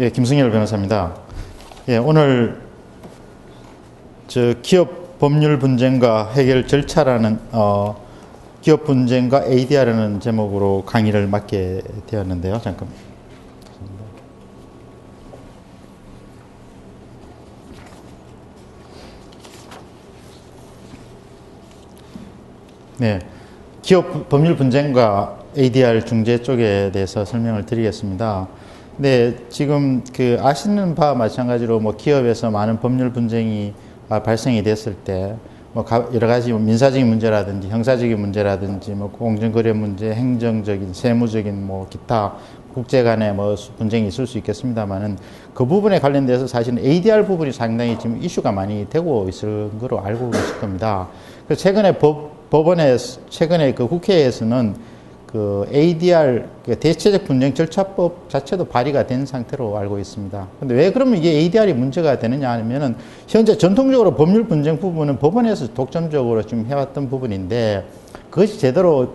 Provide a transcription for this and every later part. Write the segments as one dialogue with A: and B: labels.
A: 예, 김승열 변호사입니다. 예, 오늘 기업 법률 분쟁과 해결 절차라는 기업 분쟁과 ADR라는 제목으로 강의를 맡게 되었는데요. 잠깐. 네, 기업 법률 분쟁과 ADR 중재 쪽에 대해서 설명을 드리겠습니다. 네, 지금 아시는 바와 마찬가지로 기업에서 많은 법률 분쟁이 발생이 됐을 때 여러 가지 민사적인 문제라든지 형사적인 문제라든지 공정거래 문제, 행정적인, 세무적인 기타 국제 간의 분쟁이 있을 수 있겠습니다만은 그 부분에 관련돼서 사실은 ADR 부분이 상당히 지금 이슈가 많이 되고 있을 거로 알고 계실 겁니다. 그래서 최근에 국회에서는 ADR 대체적 분쟁 절차법 자체도 발의가 된 상태로 알고 있습니다. 근데 왜 그러면 이게 ADR이 문제가 되느냐 하면은 현재 전통적으로 법률 분쟁 부분은 법원에서 독점적으로 지금 해왔던 부분인데 그것이 제대로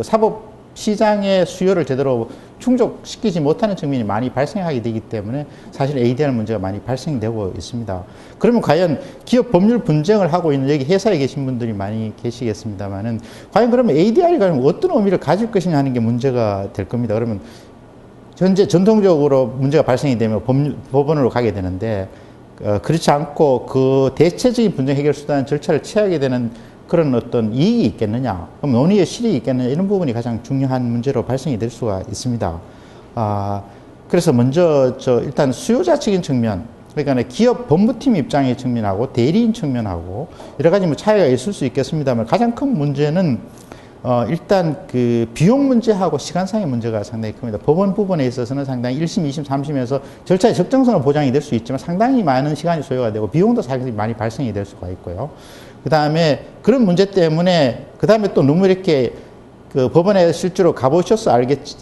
A: 사법 시장의 수요를 제대로 충족시키지 못하는 측면이 많이 발생하게 되기 때문에 사실 ADR 문제가 많이 발생되고 있습니다. 그러면 과연 기업 법률 분쟁을 하고 있는 여기 회사에 계신 분들이 많이 계시겠습니다만은 과연 그러면 ADR이 어떤 의미를 가질 것이냐 하는 게 문제가 될 겁니다. 그러면 현재 전통적으로 문제가 발생이 되면 법원으로 가게 되는데 그렇지 않고 그 대체적인 분쟁 해결 수단 절차를 취하게 되는 그런 어떤 이익이 있겠느냐, 그럼 논의의 실익이 있겠느냐, 이런 부분이 가장 중요한 문제로 발생이 될 수가 있습니다. 그래서 먼저 일단 수요자적인 측면, 그러니까 기업 법무팀 입장의 측면하고 대리인 측면하고 여러 가지 차이가 있을 수 있겠습니다만 가장 큰 문제는 일단 비용 문제하고 시간상의 문제가 상당히 큽니다. 법원 부분에 있어서는 상당히 1심, 2심, 3심에서 절차의 적정성은 보장이 될 수 있지만 상당히 많은 시간이 소요가 되고 비용도 상당히 많이 발생이 될 수가 있고요. 그 다음에 그런 문제 때문에 그 다음에 또 너무 이렇게 법원에 실제로 가보셔서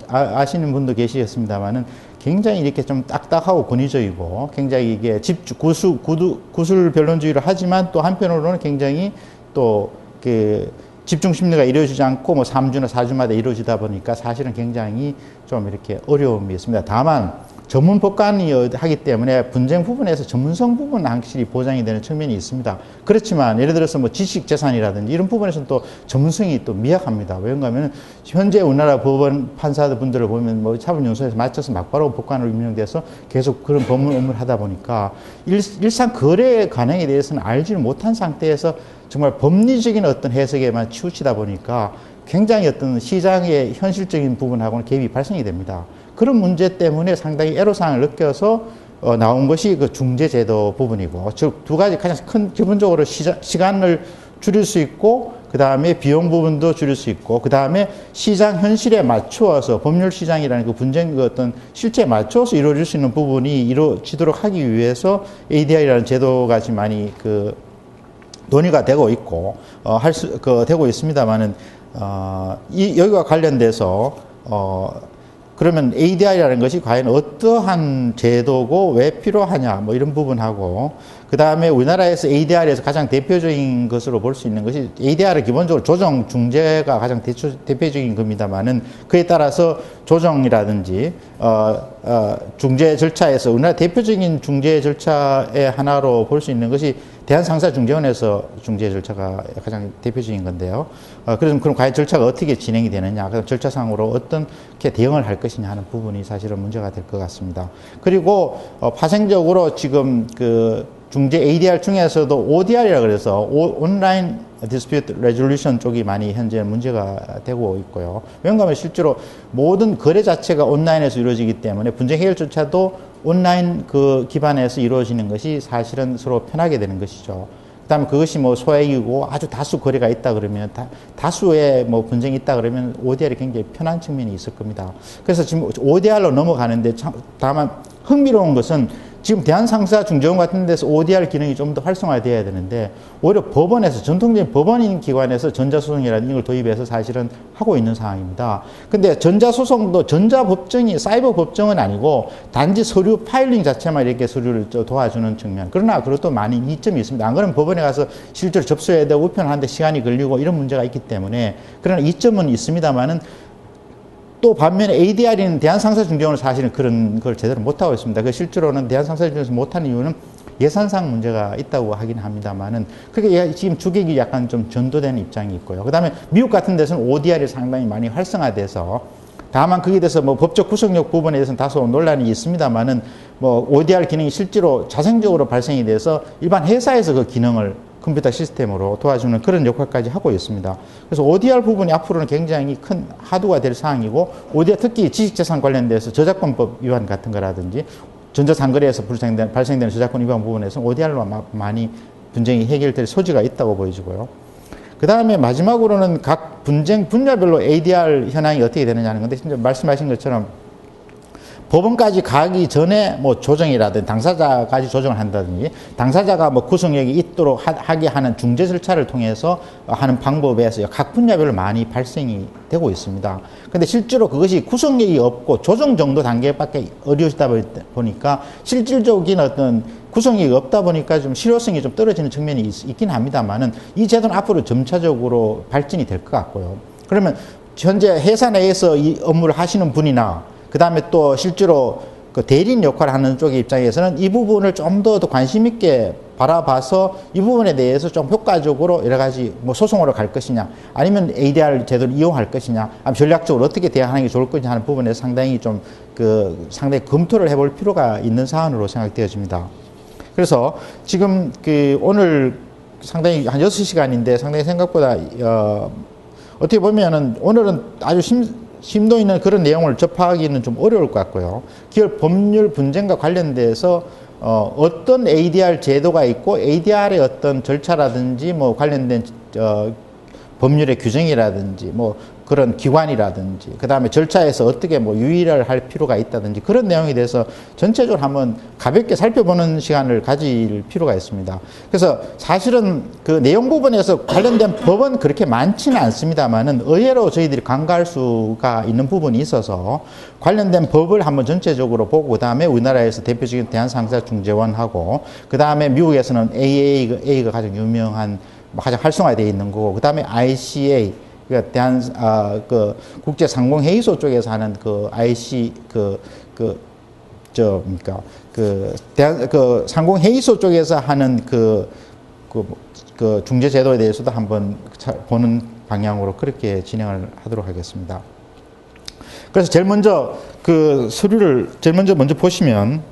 A: 아시는 분도 계시겠습니다만은 굉장히 이렇게 좀 딱딱하고 권위적이고 굉장히 이게 구술 변론주의를 하지만 또 한편으로는 굉장히 또 집중 심리가 이루어지지 않고 3주나 4주마다 이루어지다 보니까 사실은 굉장히 좀 이렇게 어려움이 있습니다. 다만 전문 법관이 하기 때문에 분쟁 부분에서 전문성 부분은 확실히 보장이 되는 측면이 있습니다. 그렇지만 예를 들어서 지식 재산이라든지 이런 부분에서는 또 전문성이 또 미약합니다. 왜냐하면 하면 현재 우리나라 법원 판사들 분들을 보면 사법연수원에서 맞춰서 막바로 법관으로 임명돼서 계속 그런 법문 업무를 하다 보니까 일상 거래 관행에 대해서는 알지를 못한 상태에서 정말 법리적인 어떤 해석에만 치우치다 보니까 굉장히 어떤 시장의 현실적인 부분하고는 갭이 발생이 됩니다. 그런 문제 때문에 상당히 애로사항을 느껴서 나온 것이 중재제도 부분이고, 즉 두 가지 가장 큰 기본적으로 시간을 줄일 수 있고, 그 다음에 비용 부분도 줄일 수 있고, 그 다음에 시장 현실에 맞추어서 법률 시장이라는 분쟁 어떤 실체에 맞춰서 이루어질 수 있는 부분이 이루어지도록 하기 위해서 ADR이라는 제도가 지금 많이 논의가 되고 있고 되고 있습니다만은 여기와 관련돼서 그러면 ADR이라는 것이 과연 어떠한 제도고 왜 필요하냐 이런 부분하고 그 다음에 우리나라에서 ADR에서 가장 대표적인 것으로 볼 수 있는 것이 ADR은 기본적으로 조정 중재가 가장 대표적인 겁니다만은 그에 따라서 조정이라든지 중재 절차에서 우리나라 대표적인 중재 절차의 하나로 볼 수 있는 것이 대한상사중재원에서 중재 절차가 가장 대표적인 건데요. 그럼 과연 절차가 어떻게 진행이 되느냐, 그럼 절차상으로 어떻게 대응을 할 것이냐 하는 부분이 사실은 문제가 될 것 같습니다. 그리고 파생적으로 지금 중재 ADR 중에서도 ODR이라고 그래서 온라인 디스퓨트 레졸루션 쪽이 많이 현재 문제가 되고 있고요. 왜냐하면 실제로 모든 거래 자체가 온라인에서 이루어지기 때문에 분쟁 해결 절차도 온라인 기반에서 이루어지는 것이 사실은 서로 편하게 되는 것이죠. 그 다음에 그것이 소액이고 아주 다수 거래가 있다 그러면 다수의 분쟁이 있다 그러면 ODR이 굉장히 편한 측면이 있을 겁니다. 그래서 지금 ODR로 넘어가는데 다만 흥미로운 것은 지금 대한상사중재원 같은 데서 ODR 기능이 좀 더 활성화되어야 되는데 오히려 법원에서 전통적인 법원인 기관에서 전자소송이라는 걸 도입해서 사실은 하고 있는 상황입니다. 근데 전자소송도 전자법정이 사이버 법정은 아니고 단지 서류 파일링 자체만 이렇게 서류를 도와주는 측면. 그러나 그것도 많은 이점이 있습니다. 안 그러면 법원에 가서 실제로 접수해야 되고 우편하는데 시간이 걸리고 이런 문제가 있기 때문에 그러나 이점은 있습니다만은 또 반면에 ADR은 대한상사중재원은 사실은 그런 걸 제대로 못하고 있습니다. 그 실제로는 대한상사중재원에서 못하는 이유는 예산상 문제가 있다고 하긴 합니다만은 그게 지금 주객이 약간 좀 전도되는 입장이 있고요. 그 다음에 미국 같은 데서는 ODR이 상당히 많이 활성화돼서 다만 거기에 대해서 뭐 법적 구속력 부분에 대해서는 다소 논란이 있습니다만은 뭐 ODR 기능이 실제로 자생적으로 발생이 돼서 일반 회사에서 그 기능을 컴퓨터 시스템으로 도와주는 그런 역할까지 하고 있습니다. 그래서 ODR 부분이 앞으로는 굉장히 큰 화두가 될 사항이고 ODR 특히 지식재산 관련돼서 저작권법 위반 같은 거라든지 전자상거래에서 발생되는 저작권 위반 부분에서 ODR로 많이 분쟁이 해결될 소지가 있다고 보여지고요. 그 다음에 마지막으로는 각 분쟁 분야별로 ADR 현황이 어떻게 되느냐는 건데, 진짜 말씀하신 것처럼 법원까지 가기 전에 뭐 조정이라든지 당사자까지 조정을 한다든지 당사자가 뭐 구속력이 있도록 하게 하는 중재 절차를 통해서 하는 방법에서 각 분야별로 많이 발생이 되고 있습니다. 근데 실제로 그것이 구속력이 없고 조정 정도 단계밖에 어려우시다 보니까 실질적인 어떤 구속력이 없다 보니까 좀 실효성이 좀 떨어지는 측면이 있긴 합니다만은 이 제도는 앞으로 점차적으로 발전이 될 것 같고요. 그러면 현재 회사 내에서 이 업무를 하시는 분이나 그 다음에 또 실제로 그 대리인 역할을 하는 쪽의 입장에서는 이 부분을 좀 더 관심 있게 바라봐서 이 부분에 대해서 좀 효과적으로 여러 가지 뭐 소송으로 갈 것이냐, 아니면 ADR 제도를 이용할 것이냐, 아니면 전략적으로 어떻게 대응하는 게 좋을 것이냐 하는 부분에 상당히 좀 상당히 검토를 해볼 필요가 있는 사안으로 생각되어집니다. 그래서 지금 오늘 상당히 한 6시간인데 상당히 생각보다 어떻게 보면은 오늘은 아주 심도 있는 그런 내용을 접하기는 좀 어려울 것 같고요. 기업 법률 분쟁과 관련돼서 어떤 ADR 제도가 있고 ADR의 어떤 절차라든지 뭐 관련된 법률의 규정이라든지 뭐 그런 기관이라든지 그 다음에 절차에서 어떻게 뭐 유의를 할 필요가 있다든지 그런 내용에 대해서 전체적으로 한번 가볍게 살펴보는 시간을 가질 필요가 있습니다. 그래서 사실은 그 내용 부분에서 관련된 법은 그렇게 많지는 않습니다만은 의외로 저희들이 간과할 수가 있는 부분이 있어서 관련된 법을 한번 전체적으로 보고 그 다음에 우리나라에서 대표적인 대한상사중재원하고 그 다음에 미국에서는 AAA가 가장 유명한 가장 활성화되어 있는 거고 그 다음에 ICA 그러니까 국제상공회의소 쪽에서 하는 그 IC 상공회의소 쪽에서 하는 그 중재 제도에 대해서도 한번 보는 방향으로 그렇게 진행을 하도록 하겠습니다. 그래서 제일 먼저 그 서류를 제일 먼저 보시면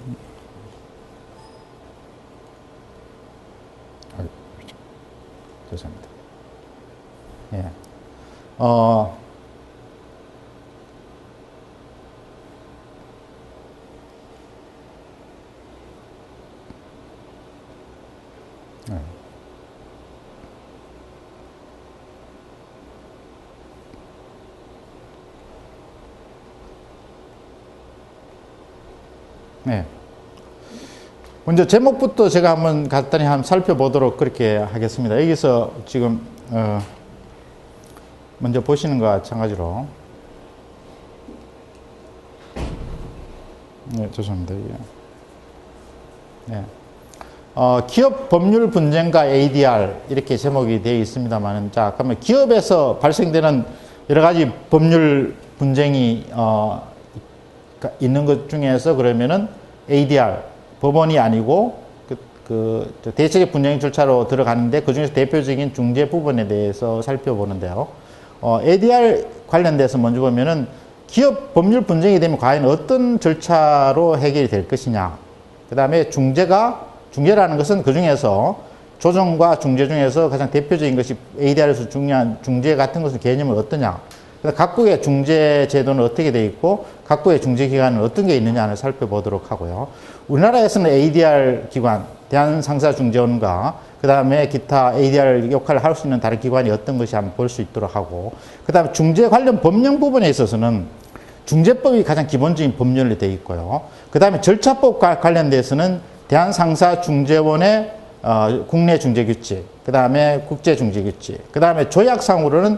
A: 죄송합니다. 예. 네. 먼저 제목부터 제가 한번 간단히 살펴보도록 그렇게 하겠습니다. 여기서 지금 먼저 보시는 것과 마찬가지로 네, 죄송합니다. 네. 기업 법률 분쟁과 ADR 이렇게 제목이 되어 있습니다만, 자, 그러면 기업에서 발생되는 여러 가지 법률 분쟁이 있는 것 중에서 그러면은 ADR 법원이 아니고 대체적 분쟁 절차로 들어가는데 그 중에서 대표적인 중재 부분에 대해서 살펴보는데요. ADR 관련돼서 먼저 보면은 기업 법률 분쟁이 되면 과연 어떤 절차로 해결이 될 것이냐. 그 다음에 중재라는 것은 그 중에서 조정과 중재 중에서 가장 대표적인 것이 ADR에서 중요한 중재 같은 것의 개념은 어떠냐. 각국의 중재 제도는 어떻게 되어 있고 각국의 중재 기관은 어떤 게 있느냐를 살펴보도록 하고요. 우리나라에서는 ADR 기관, 대한상사중재원과 그 다음에 기타 ADR 역할을 할 수 있는 다른 기관이 어떤 것이 한번 볼 수 있도록 하고, 그 다음에 중재 관련 법령 부분에 있어서는 중재법이 가장 기본적인 법률로 되어 있고요. 그 다음에 절차법과 관련돼서는 대한상사중재원의 국내 중재규칙, 그 다음에 국제중재규칙, 그 다음에 조약상으로는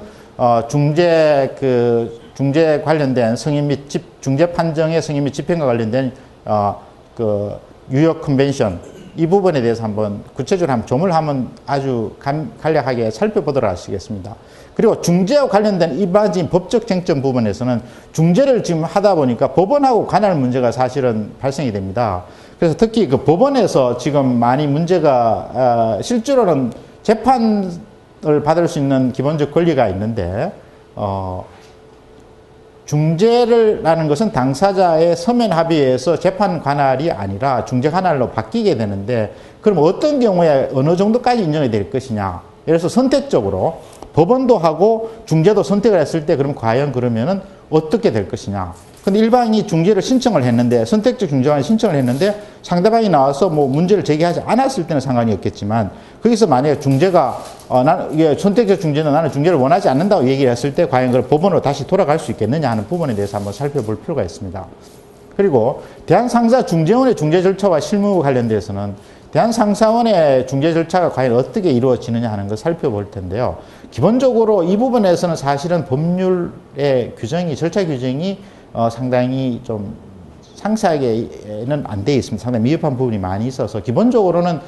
A: 중재 관련된 승인 및 중재 판정의 승인 및 집행과 관련된 뉴욕 컨벤션, 이 부분에 대해서 한번 구체적으로 한번 조문을 한번 아주 간략하게 살펴보도록 하시겠습니다. 그리고 중재와 관련된 일반적인 법적 쟁점 부분에서는 중재를 지금 하다 보니까 법원하고 관할 문제가 사실은 발생이 됩니다. 그래서 특히 그 법원에서 지금 많이 문제가 실제로는 재판을 받을 수 있는 기본적 권리가 있는데 중재라는 것은 당사자의 서면 합의에서 재판 관할이 아니라 중재 관할로 바뀌게 되는데 그럼 어떤 경우에 어느 정도까지 인정이 될 것이냐. 예를 들어서 선택적으로 법원도 하고 중재도 선택을 했을 때 그럼 과연 그러면은 어떻게 될 것이냐. 근데 일반인이 중재를 신청을 했는데 선택적 중재관이 신청을 했는데 상대방이 나와서 뭐 문제를 제기하지 않았을 때는 상관이 없겠지만 거기서 만약에 중재가 나는 선택적 중재는 나는 중재를 원하지 않는다고 얘기를 했을 때 과연 그걸 법원으로 다시 돌아갈 수 있겠느냐 하는 부분에 대해서 한번 살펴볼 필요가 있습니다. 그리고 대한상사중재원의 중재 절차와 실무 관련돼서는 대한상사원의 중재 절차가 과연 어떻게 이루어지느냐 하는 걸 살펴볼 텐데요. 기본적으로 이 부분에서는 사실은 법률의 규정이 절차 규정이 상당히 좀 상세하게는 안 되어 있습니다. 상당히 미흡한 부분이 많이 있어서 기본적으로는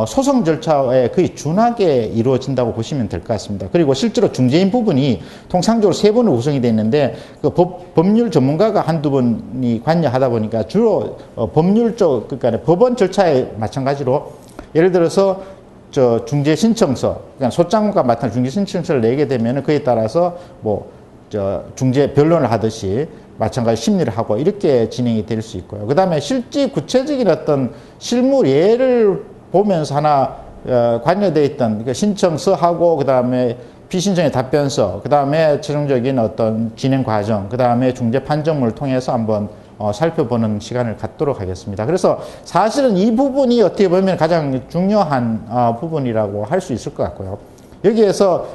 A: 소송 절차에 거의 준하게 이루어진다고 보시면 될 것 같습니다. 그리고 실제로 중재인 부분이 통상적으로 3분으로 구성이 되어 있는데 그 법률 전문가가 한두 분이 관여하다 보니까 주로 법률 쪽, 그러니까 법원 절차에 마찬가지로 예를 들어서 중재 신청서, 그러니까 소장과 맡은 중재 신청서를 내게 되면 그에 따라서 중재 변론을 하듯이 마찬가지 심리를 하고 이렇게 진행이 될 수 있고요. 그 다음에 실제 구체적인 어떤 실무 예를 보면서 하나 관여되어 있던 신청서하고 그 다음에 피신청의 답변서, 그 다음에 최종적인 어떤 진행 과정, 그 다음에 중재 판정문을 통해서 한번 살펴보는 시간을 갖도록 하겠습니다. 그래서 사실은 이 부분이 어떻게 보면 가장 중요한 부분이라고 할 수 있을 것 같고요. 여기에서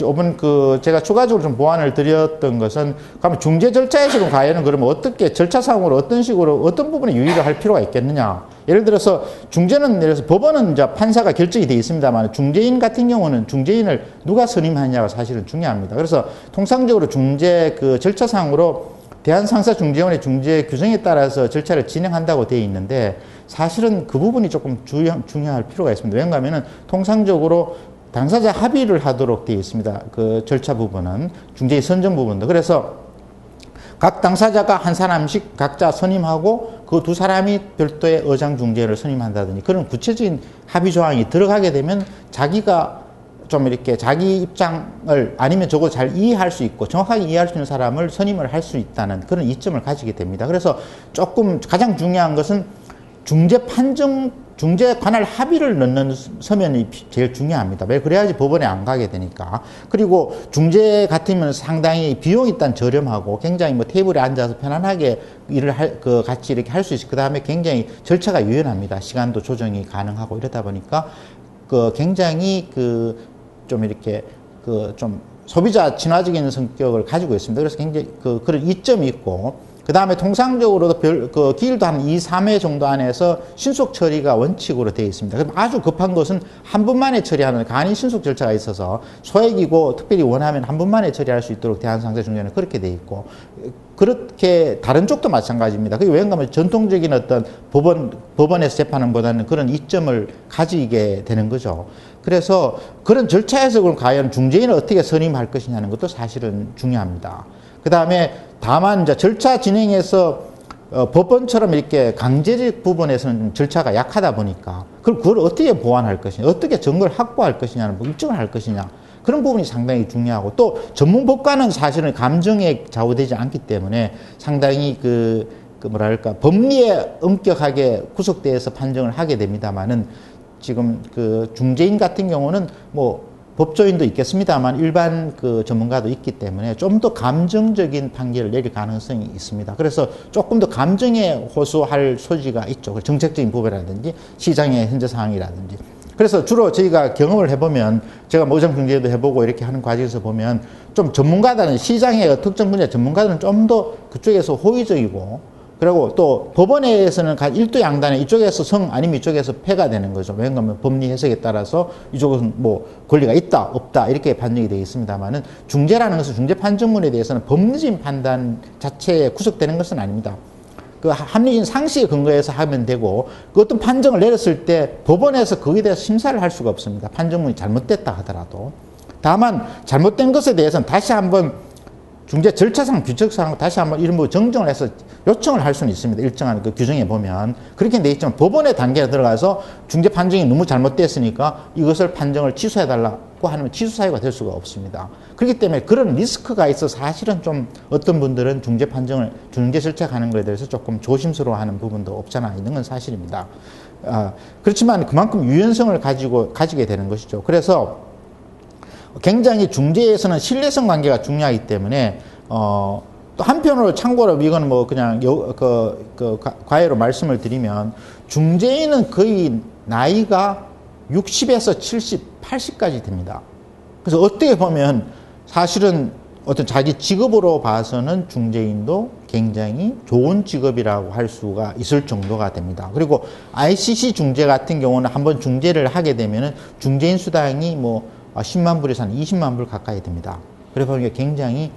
A: 이번 제가 추가적으로 좀 보완을 드렸던 것은 그러면 중재 절차에서는 과연 그러면 어떻게 절차상으로 어떤 식으로 어떤 부분에 유의를 할 필요가 있겠느냐. 예를 들어서 중재는 예를 들어서 법원은 이제 판사가 결정이 되어 있습니다만 중재인 같은 경우는 중재인을 누가 선임하느냐가 사실은 중요합니다. 그래서 통상적으로 중재 절차상으로 대한상사중재원의 중재 규정에 따라서 절차를 진행한다고 되어 있는데 사실은 그 부분이 조금 중요할 필요가 있습니다. 왜냐하면 통상적으로 당사자 합의를 하도록 되어 있습니다. 그 절차 부분은 중재의 선정 부분도. 그래서 각 당사자가 한 사람씩 각자 선임하고 그 두 사람이 별도의 의장 중재를 선임한다든지 그런 구체적인 합의 조항이 들어가게 되면 자기가 좀 이렇게 자기 입장을 아니면 저거 잘 이해할 수 있고 정확하게 이해할 수 있는 사람을 선임을 할 수 있다는 그런 이점을 가지게 됩니다. 그래서 조금 가장 중요한 것은 중재 관할 합의를 넣는 서면이 제일 중요합니다. 왜? 그래야지 법원에 안 가게 되니까. 그리고 중재 같으면 상당히 비용이 일단 저렴하고 굉장히 테이블에 앉아서 편안하게 일을 같이 이렇게 할 수 있고, 그 다음에 굉장히 절차가 유연합니다. 시간도 조정이 가능하고 이러다 보니까 굉장히 좀 이렇게 좀 소비자 친화적인 성격을 가지고 있습니다. 그래서 굉장히 그런 이점이 있고, 그 다음에 통상적으로도 기일도 한 2, 3회 정도 안에서 신속 처리가 원칙으로 되어 있습니다. 아주 급한 것은 한 번만에 처리하는 간이 신속 절차가 있어서 소액이고 특별히 원하면 한 번만에 처리할 수 있도록 대한상사중재는 그렇게 되어 있고, 그렇게 다른 쪽도 마찬가지입니다. 그게 왜냐하면 전통적인 어떤 법원에서 재판은 보다는 그런 이점을 가지게 되는 거죠. 그래서 그런 절차에서 그럼 과연 중재인을 어떻게 선임할 것이냐는 것도 사실은 중요합니다. 그 다음에 다만 이제 절차 진행에서 법원처럼 이렇게 강제적 부분에서는 좀 절차가 약하다 보니까 그걸 어떻게 보완할 것이냐, 어떻게 증거를 확보할 것이냐는 입증을 할 것이냐, 그런 부분이 상당히 중요하고, 또 전문법관은 사실은 감정에 좌우되지 않기 때문에 상당히 뭐랄까 법리에 엄격하게 구속되어서 판정을 하게 됩니다만은 지금 중재인 같은 경우는 법조인도 있겠습니다만 일반 전문가도 있기 때문에 좀 더 감정적인 판결을 내릴 가능성이 있습니다. 그래서 조금 더 감정에 호소할 소지가 있죠. 정책적인 부분이라든지 시장의 현재 상황이라든지. 그래서 주로 저희가 경험을 해보면, 제가 의장 중재도 해보고 이렇게 하는 과정에서 보면 좀 전문가들은, 시장의 특정 분야 전문가들은 좀 더 그쪽에서 호의적이고, 그리고 또 법원에서는 일도양단에 이쪽에서 성 아니면 이쪽에서 패가 되는 거죠. 왜냐하면 법리 해석에 따라서 이쪽은 권리가 있다 없다 이렇게 판정이 되어 있습니다만은, 중재라는 것은 중재 판정문에 대해서는 법리적인 판단 자체에 구속되는 것은 아닙니다. 그 합리적인 상식에 근거해서 하면 되고 그 어떤 판정을 내렸을 때 법원에서 거기에 대해서 심사를 할 수가 없습니다. 판정문이 잘못됐다 하더라도. 다만 잘못된 것에 대해서는 다시 한번 중재 절차상 규칙상 다시 한번 이런 뭐 정정을 해서 요청을 할 수는 있습니다. 일정한 그 규정에 보면 그렇게 돼 있지만 법원의 단계에 들어가서 중재 판정이 너무 잘못됐으니까 이것을 판정을 취소해달라고 하면 취소 사유가 될 수가 없습니다. 그렇기 때문에 그런 리스크가 있어서 사실은 좀 어떤 분들은 중재 판정을 중재 절차 가는 것에 대해서 조금 조심스러워하는 부분도 없잖아 있는 건 사실입니다. 그렇지만 그만큼 유연성을 가지게 되는 것이죠. 그래서 굉장히 중재에서는 신뢰성 관계가 중요하기 때문에 또 한편으로 참고로 이거는 뭐 그냥 과외로 말씀을 드리면 중재인은 거의 나이가 60에서 70, 80까지 됩니다. 그래서 어떻게 보면 사실은 어떤 자기 직업으로 봐서는 중재인도 굉장히 좋은 직업이라고 할 수가 있을 정도가 됩니다. 그리고 ICC 중재 같은 경우는 한번 중재를 하게 되면은 중재인 수당이 뭐 10만 불에서 한 20만 불 가까이 됩니다. 그래서 보니까 굉장히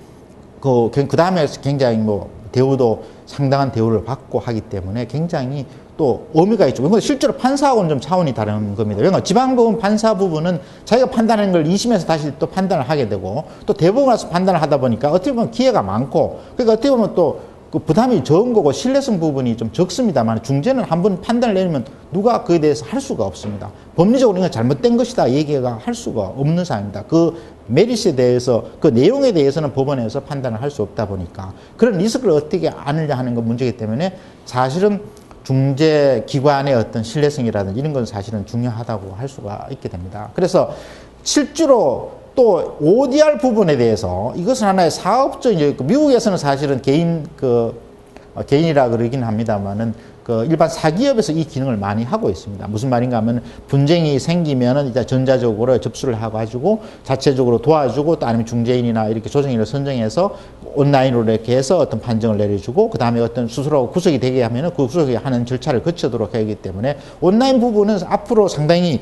A: 그 다음에 굉장히 뭐 대우도 상당한 대우를 받고 하기 때문에 굉장히 또 의미가 있죠. 이건 실제로 판사하고는 좀 차원이 다른 겁니다. 왜냐하면 지방법원 판사 부분은 자기가 판단하는 걸 2심에서 다시 또 판단을 하게 되고 또 대법원 가서 판단을 하다 보니까 어떻게 보면 기회가 많고 그러니까 어떻게 보면 또 그 부담이 적은 거고 신뢰성 부분이 좀 적습니다만 중재는 한번 판단을 내리면 누가 그에 대해서 할 수가 없습니다. 법리적으로 이건 잘못된 것이다 얘기가 할 수가 없는 사항입니다. 그 메리트에 대해서 그 내용에 대해서는 법원에서 판단을 할 수 없다 보니까 그런 리스크를 어떻게 안으려 하는 건 문제이기 때문에 사실은 중재기관의 어떤 신뢰성이라든지 이런 건 사실은 중요하다고 할 수가 있게 됩니다. 그래서 실제로 또 ODR 부분에 대해서 이것은 하나의 사업적 미국에서는 사실은 개인이라 그러긴 합니다만은 그 일반 사기업에서 이 기능을 많이 하고 있습니다. 무슨 말인가 하면 분쟁이 생기면은 이제 전자적으로 접수를 해가지고 자체적으로 도와주고 또 아니면 중재인이나 이렇게 조정인을 선정해서 온라인으로 이렇게 해서 어떤 판정을 내려주고 그 다음에 어떤 스스로 구속이 되게 하면은 그 구속이 하는 절차를 거치도록 하기 때문에 온라인 부분은 앞으로 상당히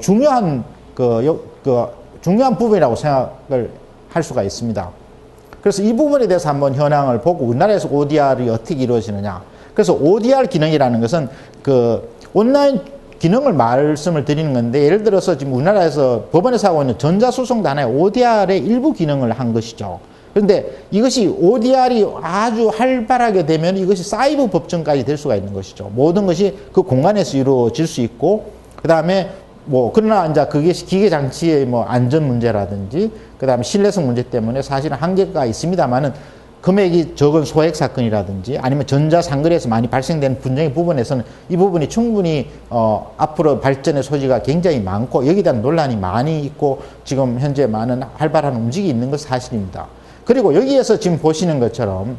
A: 중요한 중요한 부분이라고 생각을 할 수가 있습니다. 그래서 이 부분에 대해서 한번 현황을 보고 우리나라에서 ODR이 어떻게 이루어지느냐. 그래서 ODR 기능이라는 것은 그 온라인 기능을 말씀을 드리는 건데 예를 들어서 지금 우리나라에서 법원에서 하고 있는 전자소송도 하나의 ODR의 일부 기능을 한 것이죠. 그런데 이것이 ODR이 아주 활발하게 되면 이것이 사이버 법정까지 될 수가 있는 것이죠. 모든 것이 그 공간에서 이루어질 수 있고 그 다음에 그러나 이제 그게 기계 장치의 안전 문제라든지, 그 다음에 신뢰성 문제 때문에 사실은 한계가 있습니다만은 금액이 적은 소액 사건이라든지 아니면 전자상거래에서 많이 발생되는 분쟁의 부분에서는 이 부분이 충분히 앞으로 발전의 소지가 굉장히 많고 여기에 대한 논란이 많이 있고 지금 현재 많은 활발한 움직임이 있는 것은 사실입니다. 그리고 여기에서 지금 보시는 것처럼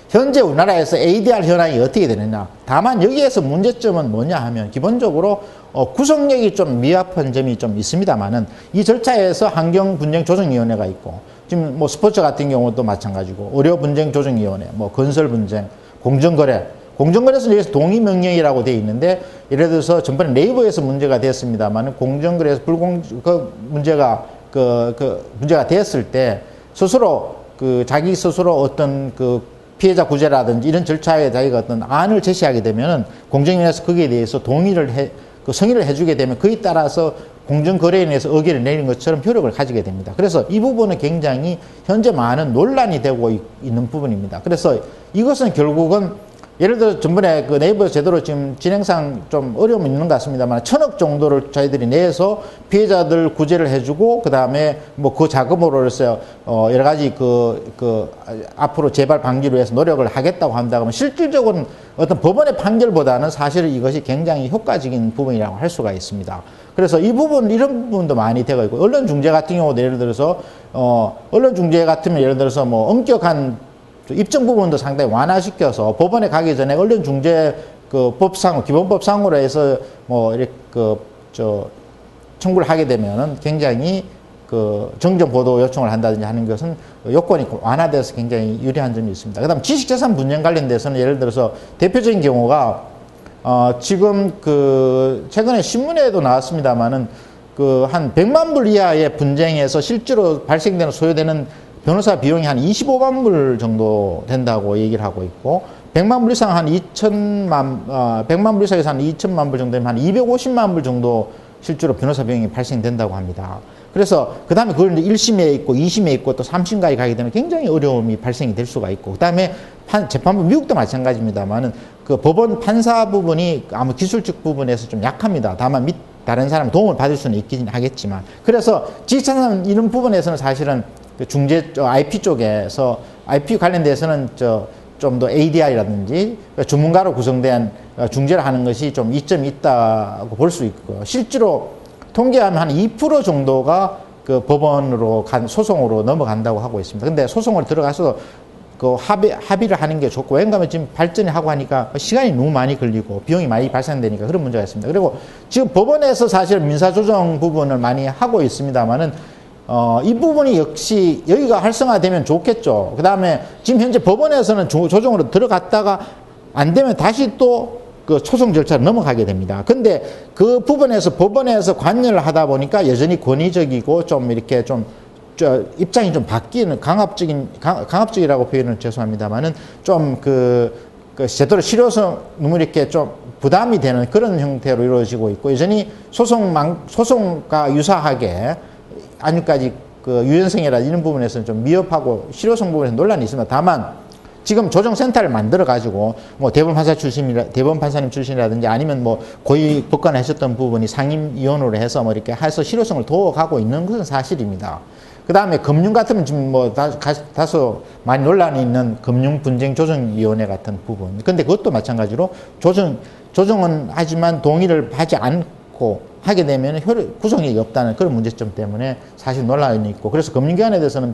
A: 현재 우리나라에서 ADR 현황이 어떻게 되느냐. 다만 여기에서 문제점은 뭐냐 하면 기본적으로 구성력이 좀 미흡한 점이 좀 있습니다만은 이 절차에서 환경분쟁조정위원회가 있고 지금 스포츠 같은 경우도 마찬가지고 의료분쟁조정위원회, 건설분쟁, 공정거래에서는 여기서 동의명령이라고 되어 있는데 예를 들어서 전번에 네이버에서 문제가 됐습니다만은 공정거래에서 문제가 문제가 되었을 때 스스로 자기 스스로 어떤 피해자 구제라든지 이런 절차에 자기가 어떤 안을 제시하게 되면은 공정위원회에서 거기에 대해서 성의를 해주게 되면 그에 따라서 공정거래인에서 의견을 내리는 것처럼 효력을 가지게 됩니다. 그래서 이 부분은 굉장히 현재 많은 논란이 되고 있는 부분입니다. 그래서 이것은 결국은 예를 들어 전번에 네이버 제도로 지금 진행상 좀 어려움이 있는 것 같습니다만 1,000억 정도를 저희들이 내서 피해자들 구제를 해주고 그 다음에 그 자금으로 해서 여러 가지 앞으로 재발 방지를 위해서 노력을 하겠다고 한다 그러면 실질적으로는 어떤 법원의 판결보다는 사실은 이것이 굉장히 효과적인 부분이라고 할 수가 있습니다. 그래서 이런 부분도 많이 되고 있고 언론 중재 같은 경우도 예를 들어서 언론 중재 같으면 예를 들어서 엄격한 입증 부분도 상당히 완화시켜서 법원에 가기 전에 언론중재 기본법상으로 해서 이렇게 청구를 하게 되면은 굉장히 정정 보도 요청을 한다든지 하는 것은 요건이 완화돼서 굉장히 유리한 점이 있습니다. 그 다음 지식재산 분쟁 관련돼서는 예를 들어서 대표적인 경우가 지금 최근에 신문에도 나왔습니다만은 한 100만 불 이하의 분쟁에서 실제로 발생되는 소요되는 변호사 비용이 한 25만 불 정도 된다고 얘기를 하고 있고 100만 불 이상 한 100만 불 이상에서 한 2천만 불 정도면 한 250만 불 정도 실제로 변호사 비용이 발생된다고 합니다. 그래서 그 다음에 그걸 이제 1심에 있고 2심에 있고 또 3심까지 가게 되면 굉장히 어려움이 발생이 될 수가 있고, 그 다음에 재판부, 미국도 마찬가지입니다만은 그 법원 판사 부분이 아무 기술적 부분에서 좀 약합니다. 다만 다른 사람 도움을 받을 수는 있긴 하겠지만, 그래서 지식자산 이런 부분에서는 사실은 그 IP 쪽에서 IP 관련돼서는 좀 더 ADR이라든지 전문가로 구성된 중재를 하는 것이 좀 이점이 있다고 볼 수 있고요. 실제로 통계하면 한 2% 정도가 그 법원으로 소송으로 넘어간다고 하고 있습니다. 근데 소송을 들어가서 그 합의를 하는 게 좋고, 왜냐하면 지금 발전이 하고 하니까 시간이 너무 많이 걸리고 비용이 많이 발생되니까 그런 문제가 있습니다. 그리고 지금 법원에서 사실 민사조정 부분을 많이 하고 있습니다만은 이 부분이 역시 여기가 활성화되면 좋겠죠. 그 다음에 지금 현재 법원에서는 조정으로 들어갔다가 안 되면 다시 또 그 소송 절차로 넘어가게 됩니다. 근데 그 부분에서 법원에서 관여를 하다 보니까 여전히 권위적이고 좀 이렇게 좀 입장이 좀 바뀌는 강압적이라고 표현을 죄송합니다만은 좀 제대로 실효성 너무 이렇게 좀 부담이 되는 그런 형태로 이루어지고 있고, 여전히 소송과 유사하게 안유까지 그 유연성이라 이런 부분에서는 좀 미흡하고 실효성 부분에서 논란이 있습니다. 다만 지금 조정센터를 만들어 가지고 뭐 대법원 판사님 출신이라든지 아니면 뭐 고위 법관 하셨던 부분이 상임위원으로 해서 뭐 이렇게 해서 실효성을 도와가고 있는 것은 사실입니다. 그 다음에 금융 같으면 지금 뭐 다소 많이 논란이 있는 금융분쟁조정위원회 같은 부분. 근데 그것도 마찬가지로 조정은 하지만 동의를 하지 않고 하게 되면 구성력이 없다는 그런 문제점 때문에 사실 논란이 있고, 그래서 금융기관에 대해서는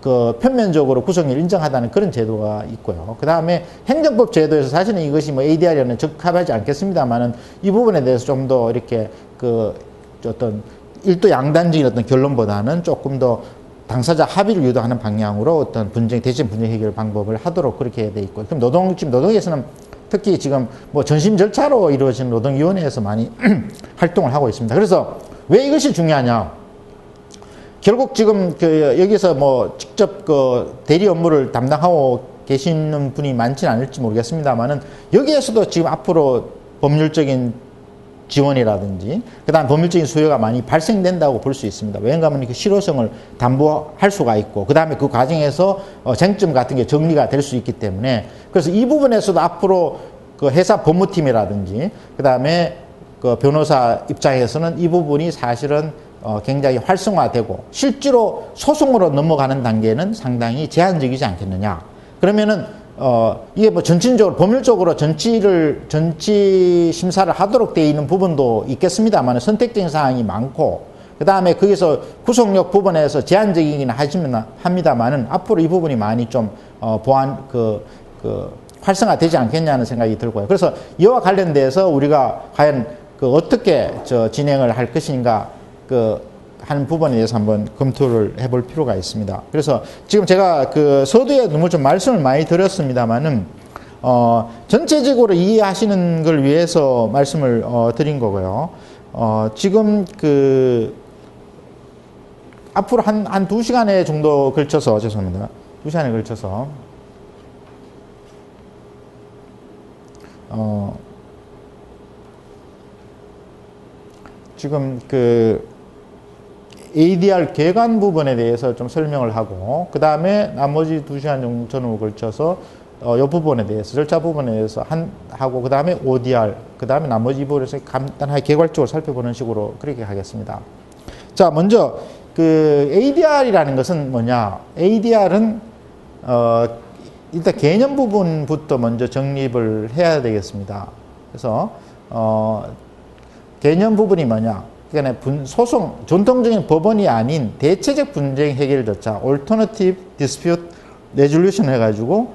A: 그 편면적으로 구성을 인정하다는 그런 제도가 있고요. 그 다음에 행정법 제도에서 사실은 이것이 뭐 ADR에는 적합하지 않겠습니다만은 이 부분에 대해서 좀 더 이렇게 그 어떤 일도 양단적인 어떤 결론보다는 조금 더 당사자 합의를 유도하는 방향으로 어떤 대체 분쟁 해결 방법을 하도록 그렇게 돼 있고, 그럼 지금 노동에서는 특히 지금 뭐 전심 절차로 이루어지는 노동위원회에서 많이 활동을 하고 있습니다. 그래서 왜 이것이 중요하냐? 결국 지금 여기서 뭐 직접 그 대리 업무를 담당하고 계시는 분이 많지는 않을지 모르겠습니다만은 여기에서도 지금 앞으로 법률적인 지원이라든지 그다음 법률적인 수요가 많이 발생된다고 볼 수 있습니다. 왜냐하면 그 실효성을 담보할 수가 있고, 그다음에 그 과정에서 쟁점 같은 게 정리가 될 수 있기 때문에, 그래서 이 부분에서도 앞으로 그 회사 법무팀이라든지 그다음에 그 변호사 입장에서는 이 부분이 사실은 굉장히 활성화되고 실제로 소송으로 넘어가는 단계는 상당히 제한적이지 않겠느냐. 그러면은 이게 뭐 전체적으로 법률적으로 전치 심사를 하도록 되어 있는 부분도 있겠습니다만 선택적인 사항이 많고, 그 다음에 거기서 구속력 부분에서 제한적이긴 합니다만은 앞으로 이 부분이 많이 좀 활성화되지 않겠냐는 생각이 들고요. 그래서 이와 관련돼서 우리가 과연 어떻게 진행을 할 것인가 하는 부분에 대해서 한번 검토를 해볼 필요가 있습니다. 그래서 지금 제가 서두에 너무 좀 말씀을 많이 드렸습니다만은, 전체적으로 이해하시는 걸 위해서 말씀을 드린 거고요. 지금 앞으로 한 2시간에 정도 걸쳐서, 죄송합니다. 2시간에 걸쳐서, 지금 ADR 개관 부분에 대해서 좀 설명을 하고, 그 다음에 나머지 2시간 정도 걸쳐서 이 부분에 대해서, 절차 부분에 대해서 하고, 그 다음에 ODR, 그 다음에 나머지 부분에서 간단하게 개괄적으로 살펴보는 식으로 그렇게 하겠습니다. 자, 먼저 ADR이라는 것은 뭐냐? ADR은 일단 개념 부분부터 먼저 정립을 해야 되겠습니다. 그래서 개념 부분이 뭐냐? 그러니까 소송, 전통적인 법원이 아닌 대체적 분쟁 해결 절차, Alternative Dispute Resolution 해가지고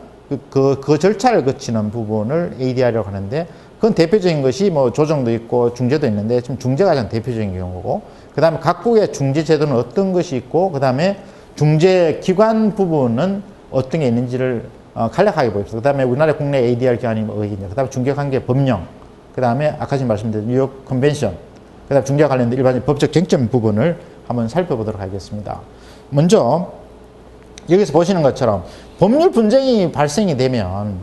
A: 그 절차를 거치는 부분을 ADR이라고 하는데, 그건 대표적인 것이 뭐 조정도 있고 중재도 있는데, 지금 중재가 가장 대표적인 경우고, 그 다음에 각국의 중재 제도는 어떤 것이 있고, 그 다음에 중재 기관 부분은 어떤 게 있는지를 간략하게 보입시다. 그 다음에 우리나라 국내 ADR 기관이 어디 있냐, 그 다음에 중재관계 법령, 그 다음에 아까 지금 말씀드린 뉴욕 컨벤션, 그 다음에 중재와 관련된 일반적인 법적 쟁점 부분을 한번 살펴보도록 하겠습니다. 먼저 여기서 보시는 것처럼 법률 분쟁이 발생이 되면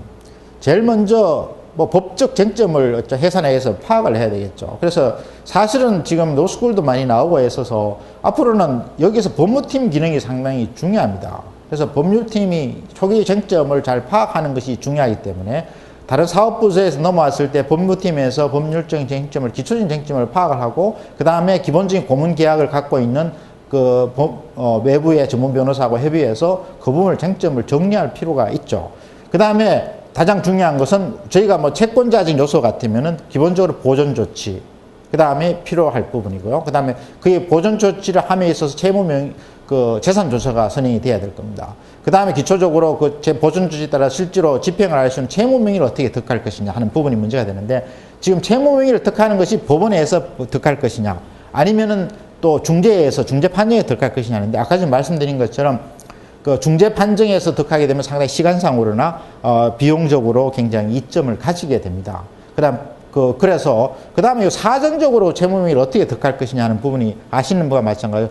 A: 제일 먼저 뭐 법적 쟁점을 해산해서 파악을 해야 되겠죠. 그래서 사실은 지금 노스쿨도 많이 나오고 있어서 앞으로는 여기서 법무팀 기능이 상당히 중요합니다. 그래서 법률팀이 초기 쟁점을 잘 파악하는 것이 중요하기 때문에 다른 사업부서에서 넘어왔을 때 법무팀에서 법률적인 쟁점을, 기초적인 쟁점을 파악을 하고 그 다음에 기본적인 고문 계약을 갖고 있는 외부의 전문 변호사하고 협의해서 그 부분을 쟁점을 정리할 필요가 있죠. 그 다음에 가장 중요한 것은 저희가 뭐 채권자적 요소 같으면은 기본적으로 보존 조치, 그 다음에 필요할 부분이고요. 그 다음에 그 보존 조치를 함에 있어서 재산 조서가 선행이 돼야 될 겁니다. 그 다음에 기초적으로 보존 조치에 따라 실제로 집행을 할 수 있는 채무 명의를 어떻게 득할 것이냐 하는 부분이 문제가 되는데, 지금 채무 명의를 득하는 것이 법원에서 득할 것이냐, 아니면은 또 중재에서 중재 판정에 득할 것이냐 하는데, 아까 전에 말씀드린 것처럼 중재 판정에서 득하게 되면 상당히 시간상으로나 비용적으로 굉장히 이점을 가지게 됩니다. 그래서 그 다음에 사정적으로 채무 명의를 어떻게 득할 것이냐 하는 부분이 아시는 분과 마찬가지로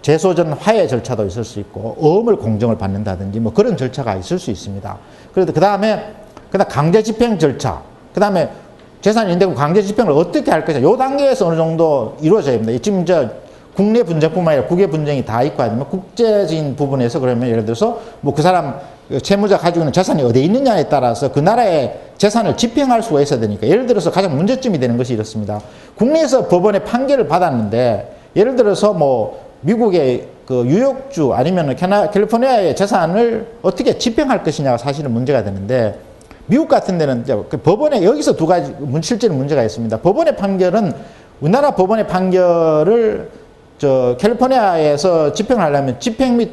A: 재소전 화해 절차도 있을 수 있고 어음을 공정을 받는다든지 뭐 그런 절차가 있을 수 있습니다. 그래도 그다음 강제 집행 절차, 그 다음에 재산 인대금 강제 집행을 어떻게 할 것이냐, 이 단계에서 어느 정도 이루어져야 됩니다. 지금 국내 분쟁뿐만 아니라 국외 분쟁이 다 있고 아니면 국제적인 부분에서 그러면 예를 들어서 뭐 그 사람 채무자 가지고 있는 재산이 어디에 있느냐에 따라서 그 나라의 재산을 집행할 수가 있어야 되니까, 예를 들어서 가장 문제점이 되는 것이 이렇습니다. 국내에서 법원에 판결을 받았는데 예를 들어서 뭐 미국의 뉴욕주 아니면 캘리포니아의 재산을 어떻게 집행할 것이냐가 사실은 문제가 되는데, 미국 같은 데는 법원에 여기서 두 가지 실제로 문제가 있습니다. 법원의 판결은 우리나라 법원의 판결을 캘리포니아에서 집행을 하려면 집행 및